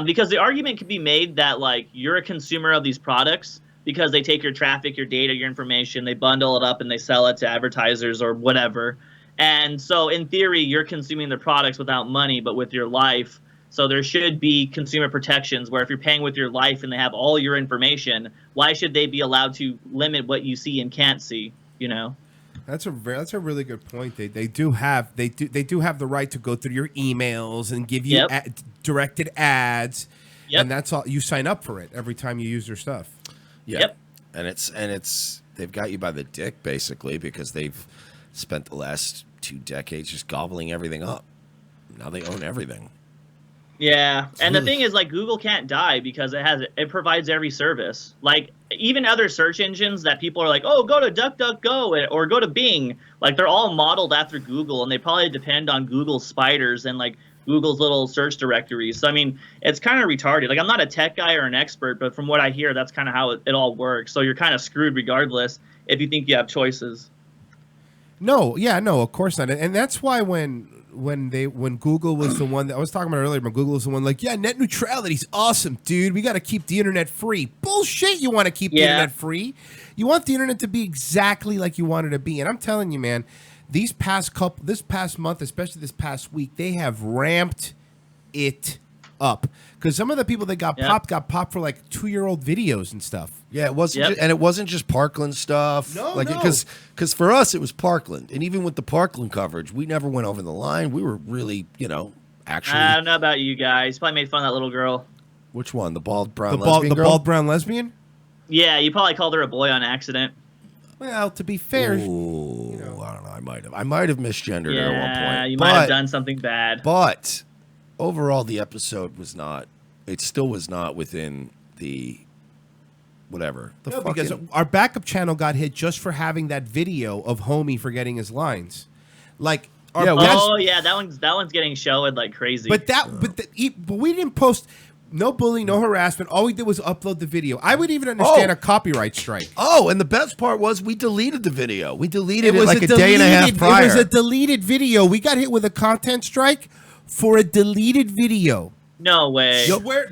Because the argument could be made that like you're a consumer of these products because they take your traffic, your data, your information, they bundle it up and they sell it to advertisers or whatever. And so in theory, you're consuming the products without money, but with your life. So there should be consumer protections where if you're paying with your life and they have all your information, why should they be allowed to limit what you see and can't see? You know. That's a really good point. They do have the right to go through your emails and give you directed ads, and that's all. You sign up for it every time you use their stuff. Yeah. Yep. And it's they've got you by the dick basically because they've spent the last 2 decades just gobbling everything up. Now they own everything. Yeah, and the thing is, like, Google can't die because it provides every service. Like, even other search engines that people are like, oh, go to DuckDuckGo or go to Bing. Like, they're all modeled after Google, and they probably depend on Google's spiders and, like, Google's little search directories. So, I mean, it's kind of retarded. Like, I'm not a tech guy or an expert, but from what I hear, that's kind of how it all works. So you're kind of screwed regardless if you think you have choices. No, of course not. And that's why when Google was the one that I was talking about earlier, when Google was the one like, yeah, net neutrality's awesome, dude. We got to keep the internet free. Bullshit. You want to keep the internet free? You want the internet to be exactly like you want it to be. And I'm telling you, man, this past month, especially this past week, they have ramped it up because some of the people that got popped for like 2-year-old videos and stuff. Yeah, it wasn't, and it wasn't just Parkland stuff. No, because for us it was Parkland, and even with the Parkland coverage, we never went over the line. We were really, actually. I don't know about you guys. Probably made fun of that little girl. Which one? The bald brown lesbian girl? Bald brown lesbian? Yeah, you probably called her a boy on accident. Well, to be fair, I don't know. I might have misgendered her at one point. Yeah, you might have done something bad. But overall, the episode was not. It still was not within the. Whatever. Because our backup channel got hit just for having that video of Homie forgetting his lines. Like, that one's getting showed like crazy. But we didn't post no bullying, no harassment. All we did was upload the video. I would even understand a copyright strike. Oh, and the best part was we deleted the video. We deleted it like a day and a half prior. It was a deleted video. We got hit with a content strike for a deleted video. No way.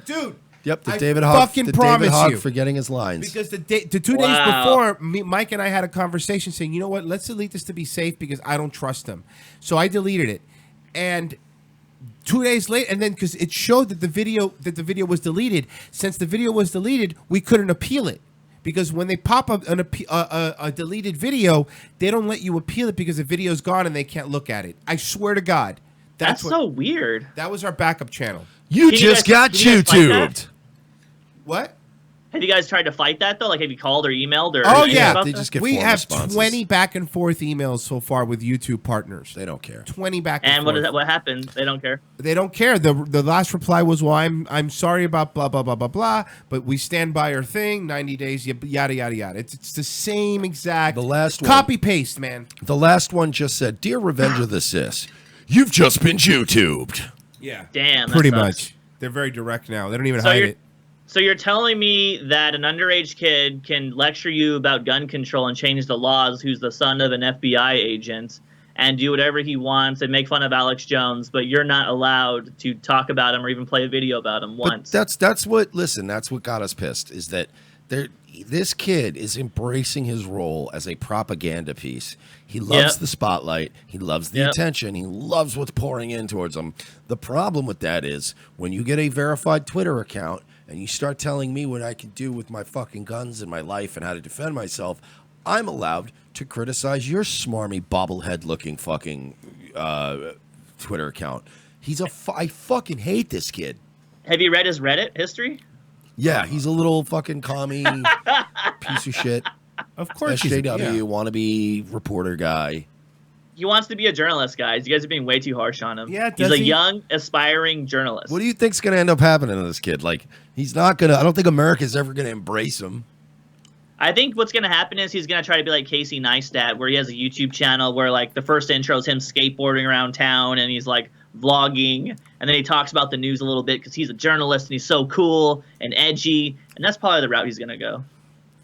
Dude. Yep, David Hogg you. forgetting his lines. Because the 2 days before, Mike and I had a conversation saying, you know what, let's delete this to be safe because I don't trust them. So I deleted it. And 2 days later, and then because it showed that the video was deleted, since the video was deleted, we couldn't appeal it. Because when they pop up a deleted video, they don't let you appeal it because the video's gone and they can't look at it. I swear to God. That's so weird. That was our backup channel. You just got YouTubed. What? Have you guys tried to fight that though? Like, have you called or emailed or? Oh yeah, they just get we have responses. 20 back and forth emails so far with YouTube partners. They don't care. 20 back and forth. And what happened? They don't care. They don't care. The last reply was, "Well, I'm sorry about blah blah blah blah blah, but we stand by our thing. 90 days, yada yada yada." It's the same exact. The last copy paste, man. The last one just said, "Dear Revenge of the Sis, you've just been YouTubed." Yeah. Damn. Pretty much. They're very direct now. They don't even hide it. So you're telling me that an underage kid can lecture you about gun control and change the laws, who's the son of an FBI agent, and do whatever he wants and make fun of Alex Jones, but you're not allowed to talk about him or even play a video about him once? But that's what got us pissed, is that this kid is embracing his role as a propaganda piece. He loves the spotlight. He loves the attention. He loves what's pouring in towards him. The problem with that is when you get a verified Twitter account and you start telling me what I can do with my fucking guns and my life and how to defend myself, I'm allowed to criticize your smarmy bobblehead-looking fucking Twitter account. I fucking hate this kid. Have you read his Reddit history? Yeah, he's a little fucking commie piece of shit. Of course, SJW, wannabe reporter guy. He wants to be a journalist, guys. You guys are being way too harsh on him. Yeah, he's a young, aspiring journalist. What do you think's going to end up happening to this kid? Like, he's not going to. I don't think America's ever going to embrace him. I think what's going to happen is he's going to try to be like Casey Neistat, where he has a YouTube channel where, like, the first intro is him skateboarding around town and he's, like, vlogging. And then he talks about the news a little bit because he's a journalist and he's so cool and edgy. And that's probably the route he's going to go.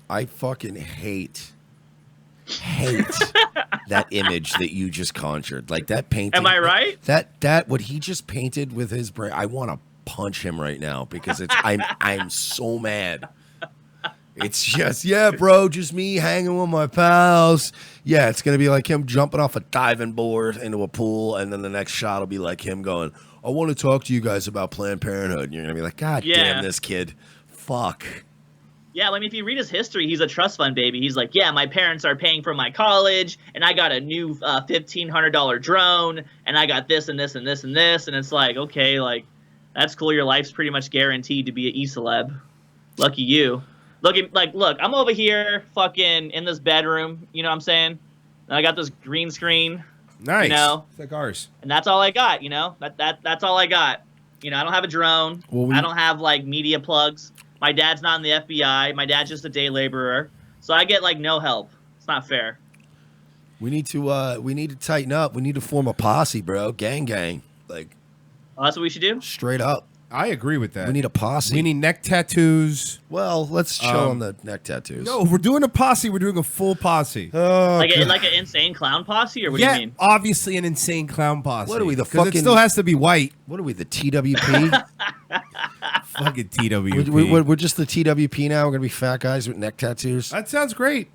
I fucking hate that image that you just conjured. Like, that painting. Am I right? That what he just painted with his brain. I want to punch him right now because I'm so mad. It's just, bro, just me hanging with my pals. Yeah, it's going to be like him jumping off a diving board into a pool, and then the next shot will be like him going, I want to talk to you guys about Planned Parenthood. And you're going to be like, God damn this kid. Fuck. Yeah, I mean, if you read his history, he's a trust fund baby. He's like, yeah, my parents are paying for my college, and I got a new $1,500 drone, and I got this and this and this and this. And it's like, okay, like, that's cool. Your life's pretty much guaranteed to be an e-celeb. Lucky you. Look, I'm over here fucking in this bedroom, you know what I'm saying? And I got this green screen. Nice. You know? It's like ours. And that's all I got, you know? That's all I got. You know, I don't have a drone. I don't have, like, media plugs. My dad's not in the FBI. My dad's just a day laborer. So I get, like, no help. It's not fair. We need to tighten up. We need to form a posse, bro. Gang. Like, that's what we should do? Straight up. I agree with that. We need a posse. We need neck tattoos. Well, let's chill on the neck tattoos. No, if we're doing a posse, we're doing a full posse. Like an insane clown posse, or what do you mean? Obviously an insane clown posse. What are we, the 'Cause fucking... it still has to be white. What are we, the TWP? Fucking TWP. We're just the TWP now. We're going to be fat guys with neck tattoos. That sounds great.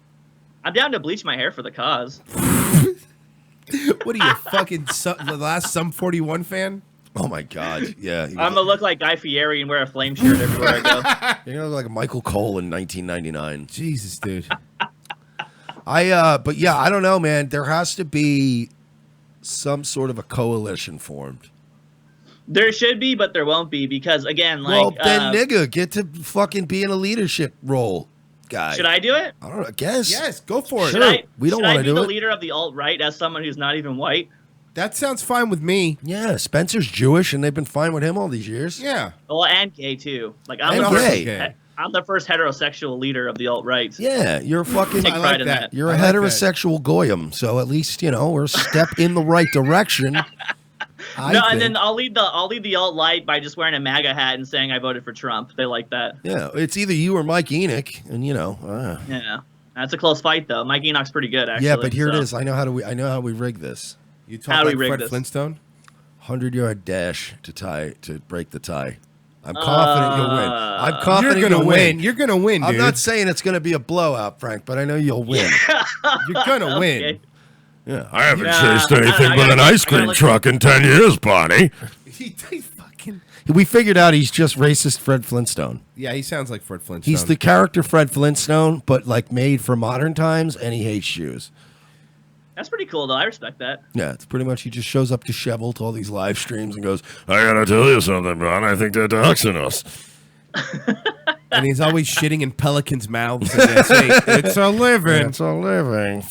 I'm down to bleach my hair for the cause. What are you, fucking the last Sum 41 fan? Oh, my God. Yeah. I'm going to look like Guy Fieri and wear a flame shirt everywhere I go. You're going to look like Michael Cole in 1999. Jesus, dude. But yeah, I don't know, man. There has to be some sort of a coalition formed. There should be, but there won't be because, again, like... Well, then, nigga, get to fucking be in a leadership role, guy. Should I do it? I don't know. I guess. Yes, go for it. Sure. We don't want to do Should I be it. the leader of the alt-right as someone who's not even white? That sounds fine with me. Yeah, Spencer's Jewish, and they've been fine with him all these years. Yeah. Well, and gay, too. Like, I'm the first heterosexual leader of the alt-right. Yeah, you're fucking... Take pride in that. You're a heterosexual goyim, so at least, we're a step in the right direction. And then I'll lead the alt-right by just wearing a MAGA hat and saying I voted for Trump. They like that. Yeah, it's either you or Mike Enoch, and Yeah, that's a close fight though. Mike Enoch's pretty good, actually. Yeah, but here it is. I know how we rig this. You talk like Fred Flintstone? 100-yard dash to break the tie. I'm confident you'll win. I'm confident you're gonna you'll win. You're gonna win, dude. I'm not saying it's gonna be a blowout, Frank, but I know you'll win. You're gonna win. Yeah, I haven't chased anything but an ice cream truck in 10 years, Bonnie. We figured out he's just racist Fred Flintstone. Yeah, he sounds like Fred Flintstone. He's the character Fred Flintstone, but like made for modern times, and he hates Jews. That's pretty cool, though. I respect that. Yeah, it's pretty much he just shows up disheveled to all these live streams and goes, I gotta tell you something, Ron. I think they're doxing us. And he's always shitting in pelicans' mouths. And they say, it's a living. It's a living.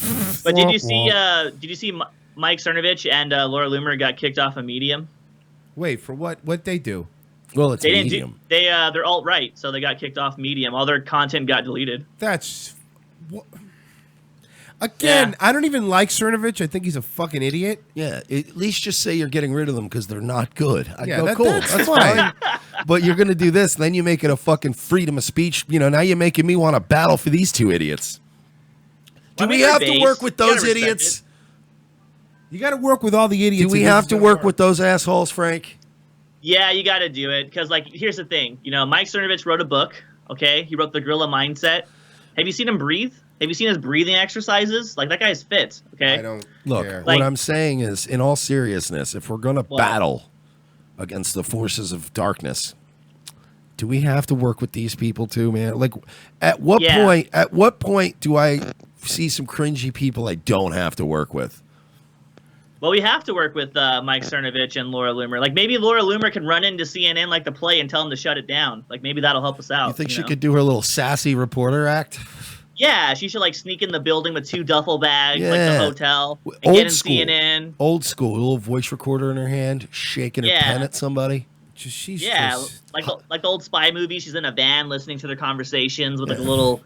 But did you see Mike Cernovich and Laura Loomer got kicked off of Medium? Wait, for what? What'd they do? Well, it's they Medium. They're alt-right, so they got kicked off Medium. All their content got deleted. That's... Again, I don't even like Cernovich. I think he's a fucking idiot. Yeah, at least just say you're getting rid of them because they're not good. I go, cool, that's fine. But you're going to do this, then you make it a fucking freedom of speech. Now you're making me want to battle for these two idiots. Do we have to work with those idiots? You got to work with all the idiots. Do we have to work with those assholes, Frank? Yeah, you got to do it because, like, here's the thing. Mike Cernovich wrote a book. Okay, he wrote The Gorilla Mindset. Have you seen him breathe? Have you seen his breathing exercises? Like, that guy's fit, okay? I don't Look, care. what I'm saying is, in all seriousness, if we're going to battle against the forces of darkness, do we have to work with these people too, man? Like, at what point do I see some cringy people I don't have to work with? Well, we have to work with Mike Cernovich and Laura Loomer. Like, maybe Laura Loomer can run into CNN like the play and tell them to shut it down. Like, maybe that'll help us out. You think she could do her little sassy reporter act? Yeah, she should, like, sneak in the building with 2 duffel bags, like the hotel, and Old get in school. CNN. Old school, a little voice recorder in her hand, shaking her pen at somebody. Like the old spy movie. She's in a van listening to their conversations with like a little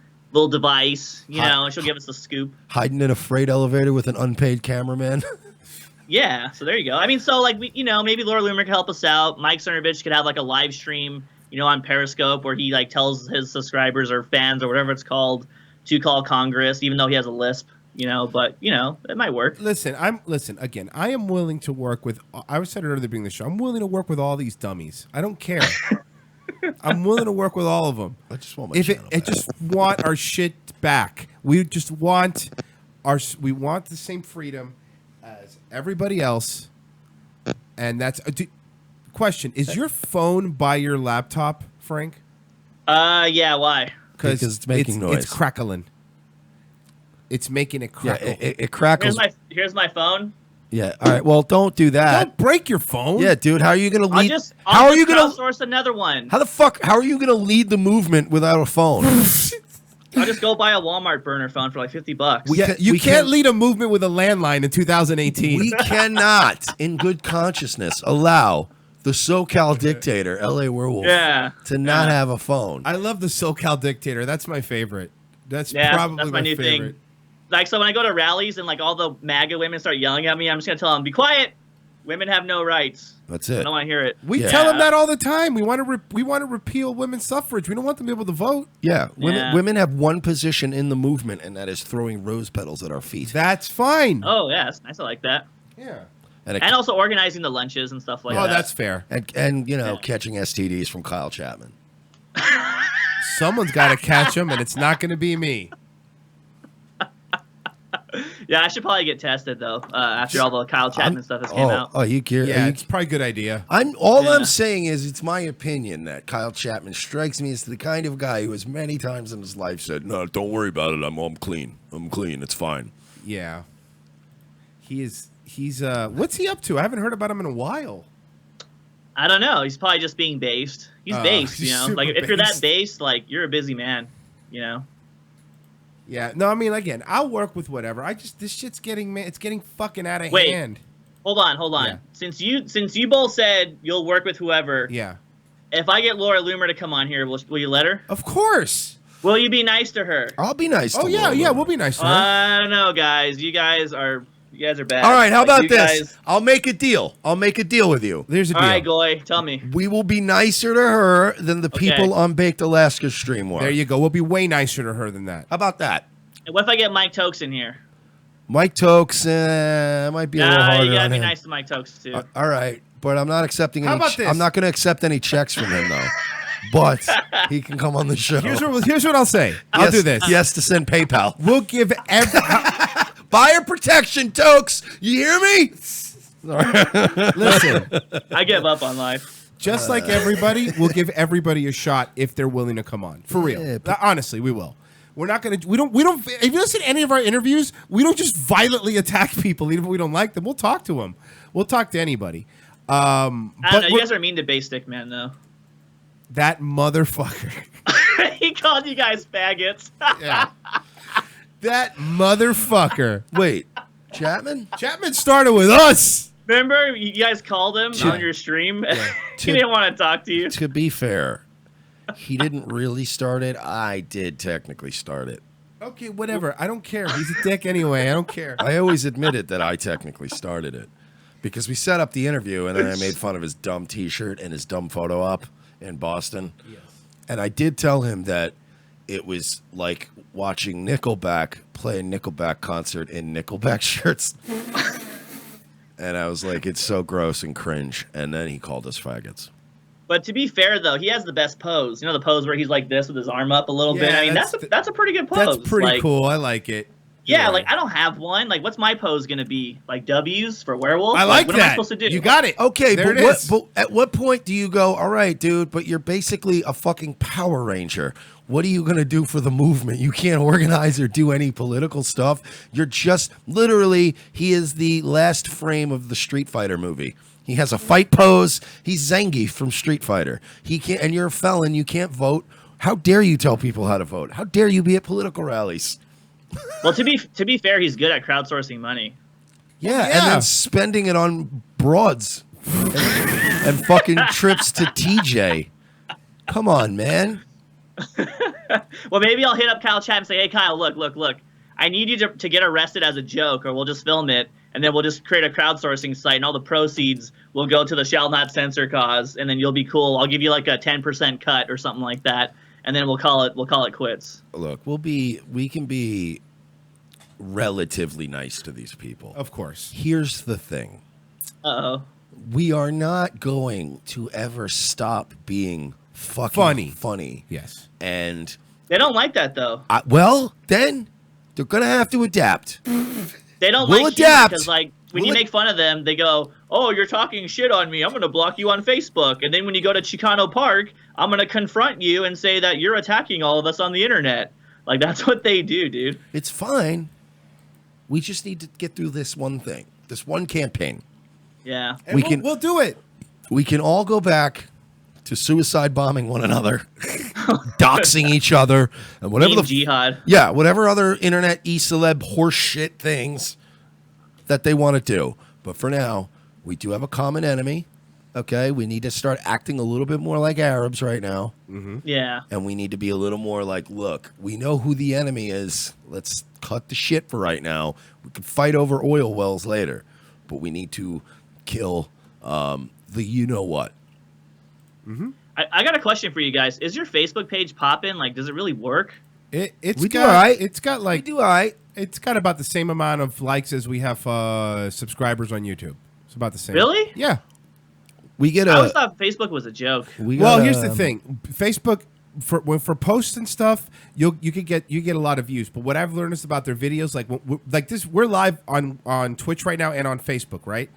device, and she'll give us the scoop. Hiding in a freight elevator with an unpaid cameraman. Yeah, so there you go. I mean, so like maybe Laura Loomer could help us out. Mike Cernovich could have like a live stream, on Periscope where he like tells his subscribers or fans or whatever it's called to call Congress, even though he has a lisp. But it might work. Listen, I am willing to work with. I said it earlier at the beginning of the show. I'm willing to work with all these dummies. I don't care. I'm willing to work with all of them. I just want my I just want our shit back. We just want the same freedom as everybody else, and that's. question: is your phone by your laptop, Frank? Yeah. Why? Because it's making noise. It's crackling. It's making it crackle. Yeah, it crackles. Here's my phone. Yeah. All right. Well, don't do that. Don't break your phone. Yeah, dude. How are you gonna lead? I'll just crowdsource another one. How the fuck? How are you gonna lead the movement without a phone? I'll just go buy a Walmart burner phone for like $50. You can't lead a movement with a landline in 2018. We cannot, in good consciousness, allow the SoCal dictator, LaWerewolf, to not have a phone. I love the SoCal dictator. That's my favorite. That's Yeah, probably that's my new favorite. thing. Like, so when I go to rallies and like all the MAGA women start yelling at me, I'm just gonna tell them, "Be quiet. Women have no rights." That's it. I don't want to hear it. We tell them that all the time. We want to repeal women's suffrage. We don't want them to be able to vote. Yeah, women have one position in the movement, and that is throwing rose petals at our feet. That's fine. Oh yeah, it's nice. I like that. Yeah. And, And also organizing the lunches and stuff like that. Oh, that's fair. And you know, catching STDs from Kyle Chapman. Someone's got to catch them, and it's not going to be me. Yeah, I should probably get tested though after all the Kyle Chapman stuff has came out. Oh, you care? Yeah, it's probably a good idea. I'm saying is, it's my opinion that Kyle Chapman strikes me as the kind of guy who has many times in his life said, "No, don't worry about it. I'm clean. I'm clean. It's fine." Yeah. He's what's he up to? I haven't heard about him in a while. I don't know. He's probably just being based. He's based, he's you know. super Like if you're that based. based, like you're a busy man, you know. Yeah. No, I mean, again, I'll work with whatever. This shit's getting fucking out of Wait. hand. Hold on. Yeah. Since you both said you'll work with whoever. Yeah. If I get Laura Loomer to come on here, will you let her? Of course. Will you be nice to her? I'll be nice to Oh yeah, Laura. yeah, we'll be nice to her. I don't know, guys. You guys are bad. All right, how Like, about you this? guys- I'll make a deal. I'll make a deal with you. There's a All right, Goy, tell me. We will be nicer to her than the people on Baked Alaska stream were. There you go. We'll be way nicer to her than that. How about that? And what if I get Mike Tokes in here? Mike Tokes might be a little harder you gotta on be him. nice to Mike Tokes too. All right, but I'm not accepting How any. about this? I'm not going to accept any checks from him though. But he can come on the show. Here's what I'll say. I'll do this. Yes, to send PayPal. We'll give every buyer protection, Tokes. You hear me? Listen. I give up on life. Just like everybody, we'll give everybody a shot if they're willing to come on. For real. Yeah, Honestly, we will. We're not gonna. We don't. If you listen to any of our interviews, we don't just violently attack people, even if we don't like them. We'll talk to them. We'll talk to anybody. I don't know. You guys are mean to Basic Man though. That motherfucker. He called you guys faggots. Yeah. That motherfucker. Wait, Chapman? Chapman started with us. Remember, you guys called him on your stream. He didn't want to talk to you. To be fair, he didn't really start it. I did technically start it. Okay, whatever. I don't care. He's a dick anyway. I don't care. I always admitted that I technically started it because we set up the interview and then I made fun of his dumb T-shirt and his dumb photo op in Boston. Yes. And I did tell him that it was like watching Nickelback play a Nickelback concert in Nickelback shirts. And I was like, it's so gross and cringe. And then he called us faggots. But to be fair, though, he has the best pose. You know the pose where he's like this with his arm up a little bit? I mean, that's a pretty good pose. That's pretty like, cool. I like it. Yeah, like, I don't have one. Like, what's my pose going to be? Like, W's for werewolf? I like what that. am I supposed to do? You got it. Okay, There but, it is. but at what point do you go, all right, dude, but you're basically a fucking Power Ranger. What are you going to do for the movement? You can't organize or do any political stuff. You're just, literally, he is the last frame of the Street Fighter movie. He has a fight pose. He's Zangief from Street Fighter. He can't, and you're a felon. You can't vote. How dare you tell people how to vote? How dare you be at political rallies? Well, to be fair, he's good at crowdsourcing money. Yeah, and then spending it on broads and fucking trips to TJ. Come on, man. Well, maybe I'll hit up Kyle Chat and say, hey, Kyle, look. I need you to get arrested as a joke, or we'll just film it, and then we'll just create a crowdsourcing site, and all the proceeds will go to the Shall Not Censor cause, and then you'll be cool. I'll give you like a 10% cut or something like that, and then we'll call it quits. Look, we can be relatively nice to these people. Of course. Here's the thing. Uh-oh. We are not going to ever stop being fucking funny. Yes. And They don't like that, though. well, then they're going to have to adapt. They don't We'll like humor adapt. because, like, when you make fun of them, they go, "Oh, you're talking shit on me. I'm going to block you on Facebook." And then when you go to Chicano Park, I'm going to confront you and say that you're attacking all of us on the internet. Like, that's what they do, dude. It's fine. We just need to get through this one thing, this one campaign. Yeah. And we'll do it. We can all go back to suicide bombing one another, doxing each other, and whatever Meme jihad. Yeah, whatever other internet e-celeb horse shit things that they want to do. But for now, we do have a common enemy. Okay, we need to start acting a little bit more like Arabs right now. Yeah. And we need to be a little more like, look, we know who the enemy is. Let's cut the shit for right now. We can fight over oil wells later, but we need to kill the you-know-what. I got a question for you guys. Is your Facebook page popping? Like, does it really work? It's We do got, all right. It's got like We do all right. It's got about the same amount of likes as we have subscribers on YouTube. It's about the same. Really? Yeah. We get I always thought Facebook was a joke. Well, here's the thing: Facebook for posts and stuff, you get a lot of views. But what I've learned is about their videos, like this. We're live on Twitch right now and on Facebook, right?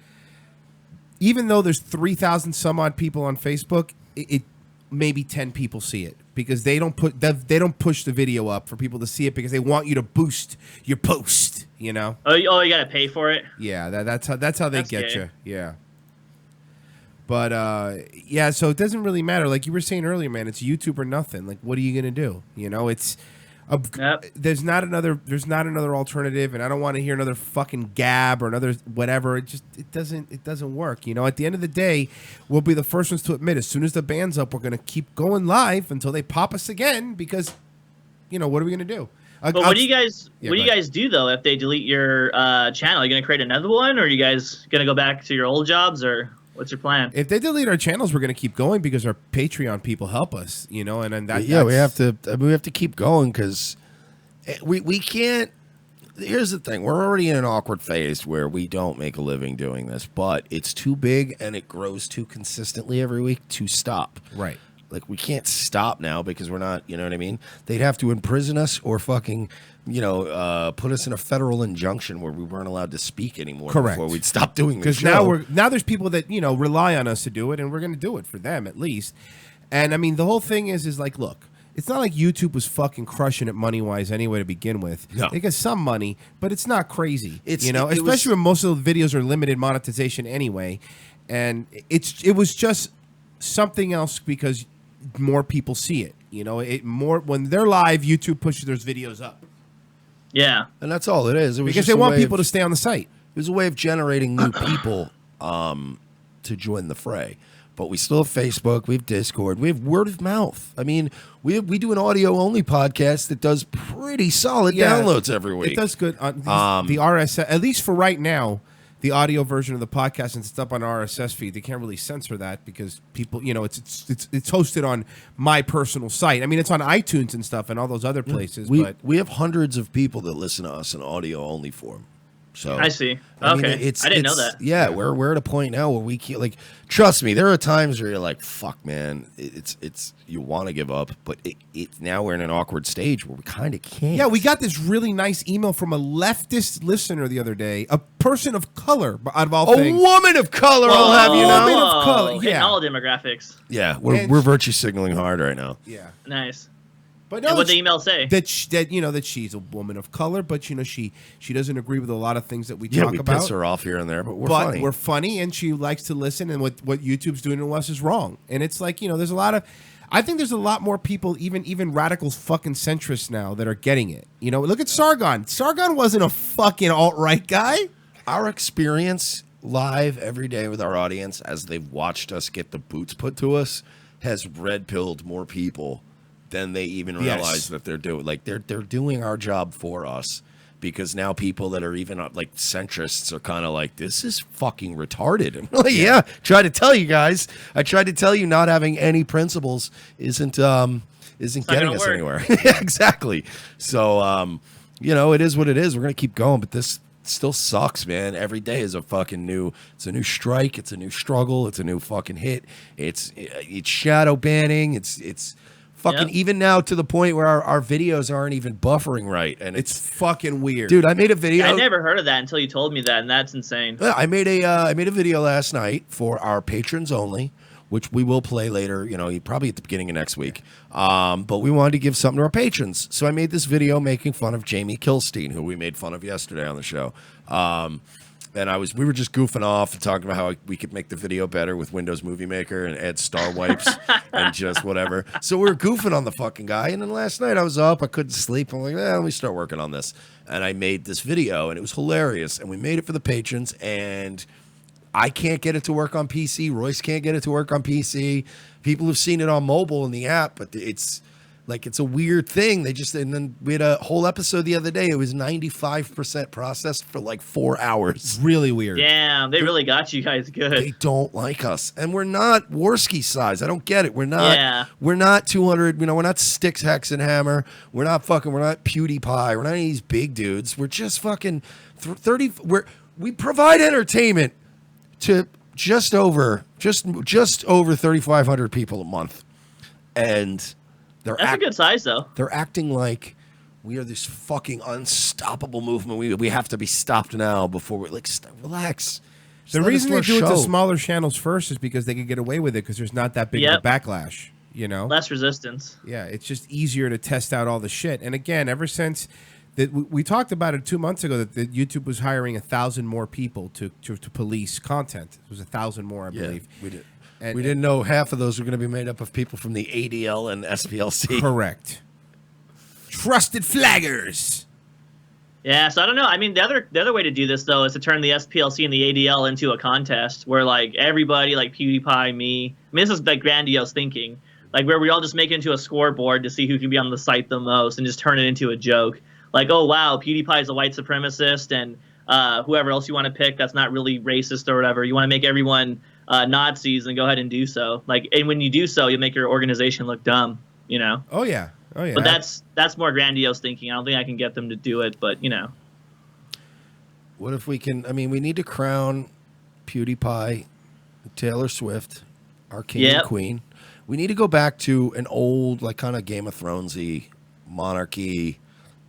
Even though there's 3,000 some odd people on Facebook, it maybe 10 people see it because they don't push the video up for people to see it because they want you to boost your post. You know? Oh, you got to pay for it? Yeah, that's how they get gay. you. Yeah. But yeah, so it doesn't really matter. Like you were saying earlier, man, it's YouTube or nothing. Like, what are you gonna do? You know, it's there's not another alternative, and I don't want to hear another fucking gab or another whatever. It doesn't work. You know, at the end of the day, we'll be the first ones to admit as soon as the band's up, we're gonna keep going live until they pop us again because, you know, what are we gonna do? But what do you guys do though if they delete your channel? Are you gonna create another one, or are you guys gonna go back to your old jobs, or what's your plan? If they delete our channels, we're going to keep going because our Patreon people help us, you know, and then that. Yeah, we have to keep going because we can't. Here's the thing: we're already in an awkward phase where we don't make a living doing this, but it's too big and it grows too consistently every week to stop. Right. Like we can't stop now because we're not. You know what I mean? They'd have to imprison us or fucking, you know, put us in a federal injunction where we weren't allowed to speak anymore. Correct. Before we'd stop doing the Because show. now there's people that, you know, rely on us to do it, and we're going to do it for them at least. And I mean, the whole thing is like, look, it's not like YouTube was fucking crushing it money wise anyway to begin with. No. They get some money, but it's not crazy. It's you know, it was- especially when most of the videos are limited monetization anyway, and it was just something else because more people see it. You know, when they're live, YouTube pushes those videos up. Yeah, and that's all it is. It was Because just they a want way people to stay on the site. It was a way of generating new people to join the fray. But we still have Facebook, we have Discord, we have word of mouth. I mean, we do an audio only podcast that does pretty solid downloads every week. It does good. The RSS, at least for right now, the audio version of the podcast and stuff on RSS feed, they can't really censor that because people, you know, it's hosted on my personal site. I mean, it's on iTunes and stuff and all those other places. But We have hundreds of people that listen to us in audio only form. So I see. I mean, Okay. I didn't know that. Yeah, we're at a point now where we can't, like, trust me, there are times where you're like, fuck, man, it's you want to give up, but now we're in an awkward stage where we kind of can't. yeah, we got this really nice email from a leftist listener the other day, a person of color, out of all A things. woman of color, I'll have you know. Woman of color, Hitting yeah. all demographics. Yeah, we're virtue signaling hard right now. Yeah. Nice. But And what'd the email say? That she's a woman of color, but you know she doesn't agree with a lot of things that we Yeah, talk we about. piss her off here and there, but we're funny. We're funny, and she likes to listen. And what YouTube's doing to us is wrong. And it's like, you know, I think there's a lot more people, even radical fucking centrists now, that are getting it. You know, look at Sargon. Sargon wasn't a fucking alt-right guy. Our experience live every day with our audience as they've watched us get the boots put to us has red-pilled more people than they even realize that they're doing. Like they're doing our job for us, because now people that are even like centrists are kind of like, this is fucking retarded. And we're like, yeah, tried to tell you guys. I tried to tell you not having any principles isn't getting us anywhere. Yeah, exactly. So you know, it is what it is. We're gonna keep going, but this still sucks, man. Every day is a fucking it's a new strike, it's a new struggle, it's a new fucking hit. It's shadow banning, it's Fucking even now to the point where our videos aren't even buffering right, and It's fucking weird. dude. I made a video. I never heard of that until you told me that, and that's insane. Yeah, I made a video last night for our patrons only, which we will play later. You know, probably at the beginning of next week. But we wanted to give something to our patrons, so I made this video making fun of Jamie Kilstein, who we made fun of yesterday on the show. And we were just goofing off and talking about how we could make the video better with Windows Movie Maker and add star wipes and just whatever. So we were goofing on the fucking guy. And then last night I was up, I couldn't sleep. I'm like, let me start working on this. And I made this video, and it was hilarious. And we made it for the patrons, and I can't get it to work on PC. Royce can't get it to work on PC. People have seen it on mobile in the app, but it's a weird thing. And then we had a whole episode the other day. It was 95% processed for like 4 hours. Really weird. Damn, they really got you guys good. They don't like us. And we're not Warski size. I don't get it. We're not 200, we're not Styx, Hex, and Hammer. We're not PewDiePie. We're not any of these big dudes. We're just fucking 30. We provide entertainment to just over 3,500 people a month. And that's a good size, though. They're acting like we are this fucking unstoppable movement. We have to be stopped now before we relax. The reason they do it to smaller channels first is because they can get away with it because there's not that big of a backlash. You know, less resistance. Yeah, it's just easier to test out all the shit. And again, ever since that we talked about it 2 months ago that YouTube was hiring 1,000 more people to police content. It was 1,000 more, I believe. We did. And we didn't know half of those were going to be made up of people from the ADL and SPLC. Correct. Trusted flaggers. Yeah, so I don't know. I mean, the other way to do this though is to turn the SPLC and the ADL into a contest where like everybody, like PewDiePie, me. I mean, this is like grandiose thinking, like where we all just make it into a scoreboard to see who can be on the site the most, and just turn it into a joke. Like, oh wow, PewDiePie is a white supremacist, and whoever else you want to pick that's not really racist or whatever. You want to make everyone Nazis, and go ahead and do so. Like, and when you do so, you make your organization look dumb. You know. Oh yeah. Oh yeah. But that's more grandiose thinking. I don't think I can get them to do it, but you know. What if we can? I mean, we need to crown PewDiePie, Taylor Swift, our king and queen. We need to go back to an old, like, kind of Game of Thronesy monarchy.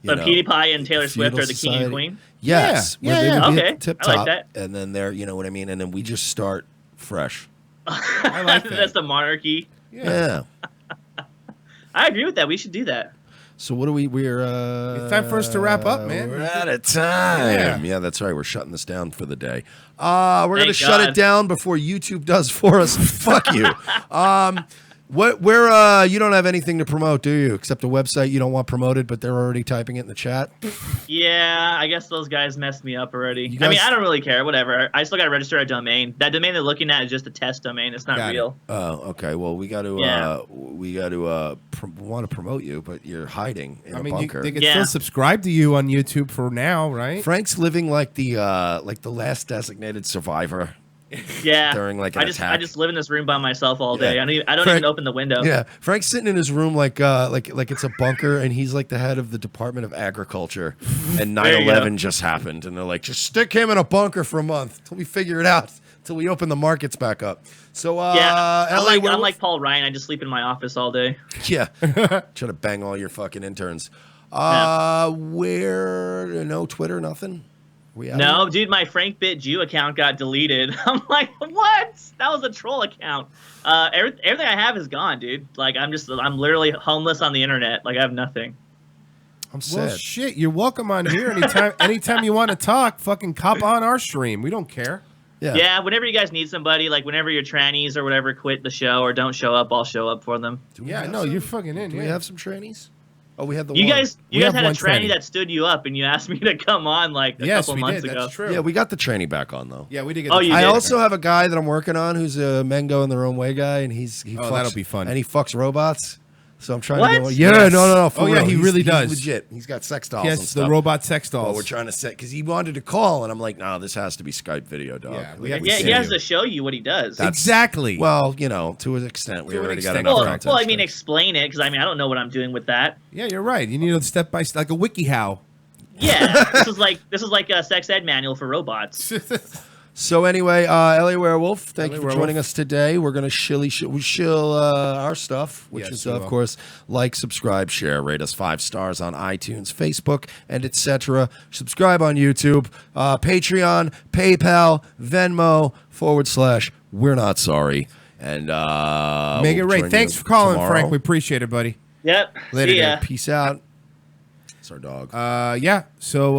But PewDiePie and Taylor Swift are the king and queen? Yes. Yeah. Okay. Tip I like top, that. and then they're, you know what I mean? And then we just start fresh. I like that. That's the monarchy. Yeah. I agree with that. We should do that. So what do we're it's time for us to wrap up, man. We're out of time. Yeah, that's right. We're shutting this down for the day. We're going to shut it down before YouTube does for us. Fuck you. Where you don't have anything to promote, do you? Except a website you don't want promoted, but they're already typing it in the chat. Yeah, I guess those guys messed me up already. I mean, I don't really care. Whatever. I still got to register a domain. That domain they're looking at is just a test domain. It's not real. Oh, okay. Well, we got to we want to promote you, but you're hiding in a bunker. They can still subscribe to you on YouTube for now, right? Frank's living like the last designated survivor. Yeah, during like an I attack. just live in this room by myself all day. I don't even open the window. Yeah, Frank's sitting in his room like it's a bunker, and he's like the head of the Department of Agriculture. And 9/11 just happened, and they're like, just stick him in a bunker for a month till we figure it out, till we open the markets back up. So I'm like Paul Ryan. I just sleep in my office all day. Yeah, try to bang all your fucking interns. No Twitter, nothing. No, dude, my Frank Bit Jew account got deleted. I'm like, what? That was a troll account. Everything I have is gone, dude. Like, I'm literally homeless on the internet. Like, I have nothing. I'm sad. Well, shit, you're welcome on here anytime you want to talk. Fucking cop on our stream. We don't care. Yeah, whenever you guys need somebody, like whenever your trannies or whatever quit the show or don't show up, I'll show up for them. You're fucking in. Do we have some trannies? Oh, we had the you one. guys had a tranny that stood you up, and you asked me to come on like a couple months ago. That's true. Yeah, we got the tranny back on though. Yeah, we did get. I also have a guy that I'm working on who's a men go in their own way guy, and he fucks, that'll be fun. And he fucks robots. So I'm trying to go. Yeah, no. For real. He really does. He's legit. He's got sex dolls. Yes, and stuff. the robot sex dolls. Well, we're trying to set because he wanted to call, and I'm like, no, this has to be Skype video, dog. He has to show you what he does. Exactly. Well, to an extent, we already got enough content. Well, I mean, explain it because I mean, I don't know what I'm doing with that. Yeah, you're right. You need a step by step, like a wiki how. Yeah, this is like a sex ed manual for robots. So anyway, LaWerewolf, thank you for LaWerewolf. joining us today. We're going to shill our stuff, which Yes, is, we of will. course, like, subscribe, share, rate us 5 stars on iTunes, Facebook, and etc. Subscribe on YouTube, Patreon, PayPal, Venmo, / We're Not Sorry. And Make it we'll right. join Thanks you for calling, tomorrow. Frank. We appreciate it, buddy. Yep. Later, See ya. dude. Peace out. It's our dog. Yeah. So,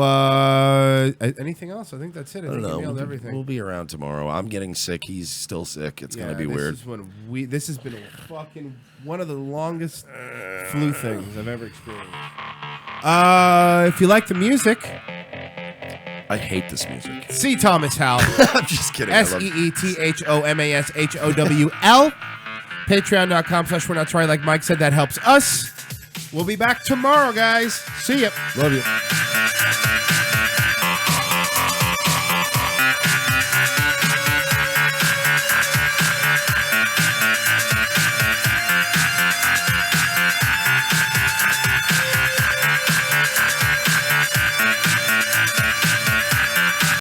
anything else? I think that's it. I I don't think know. we nailed everything. We'll be around tomorrow. I'm getting sick. He's still sick. It's gonna be this weird. Is this has been one of the longest flu things I've ever experienced. If you like the music, I hate this music. C. Thomas Howell. I'm just kidding. I love- SEETHOMASHOWL. Patreon.com / We're Not Sorry. Like Mike said, that helps us. We'll be back tomorrow, guys. See ya. Love you.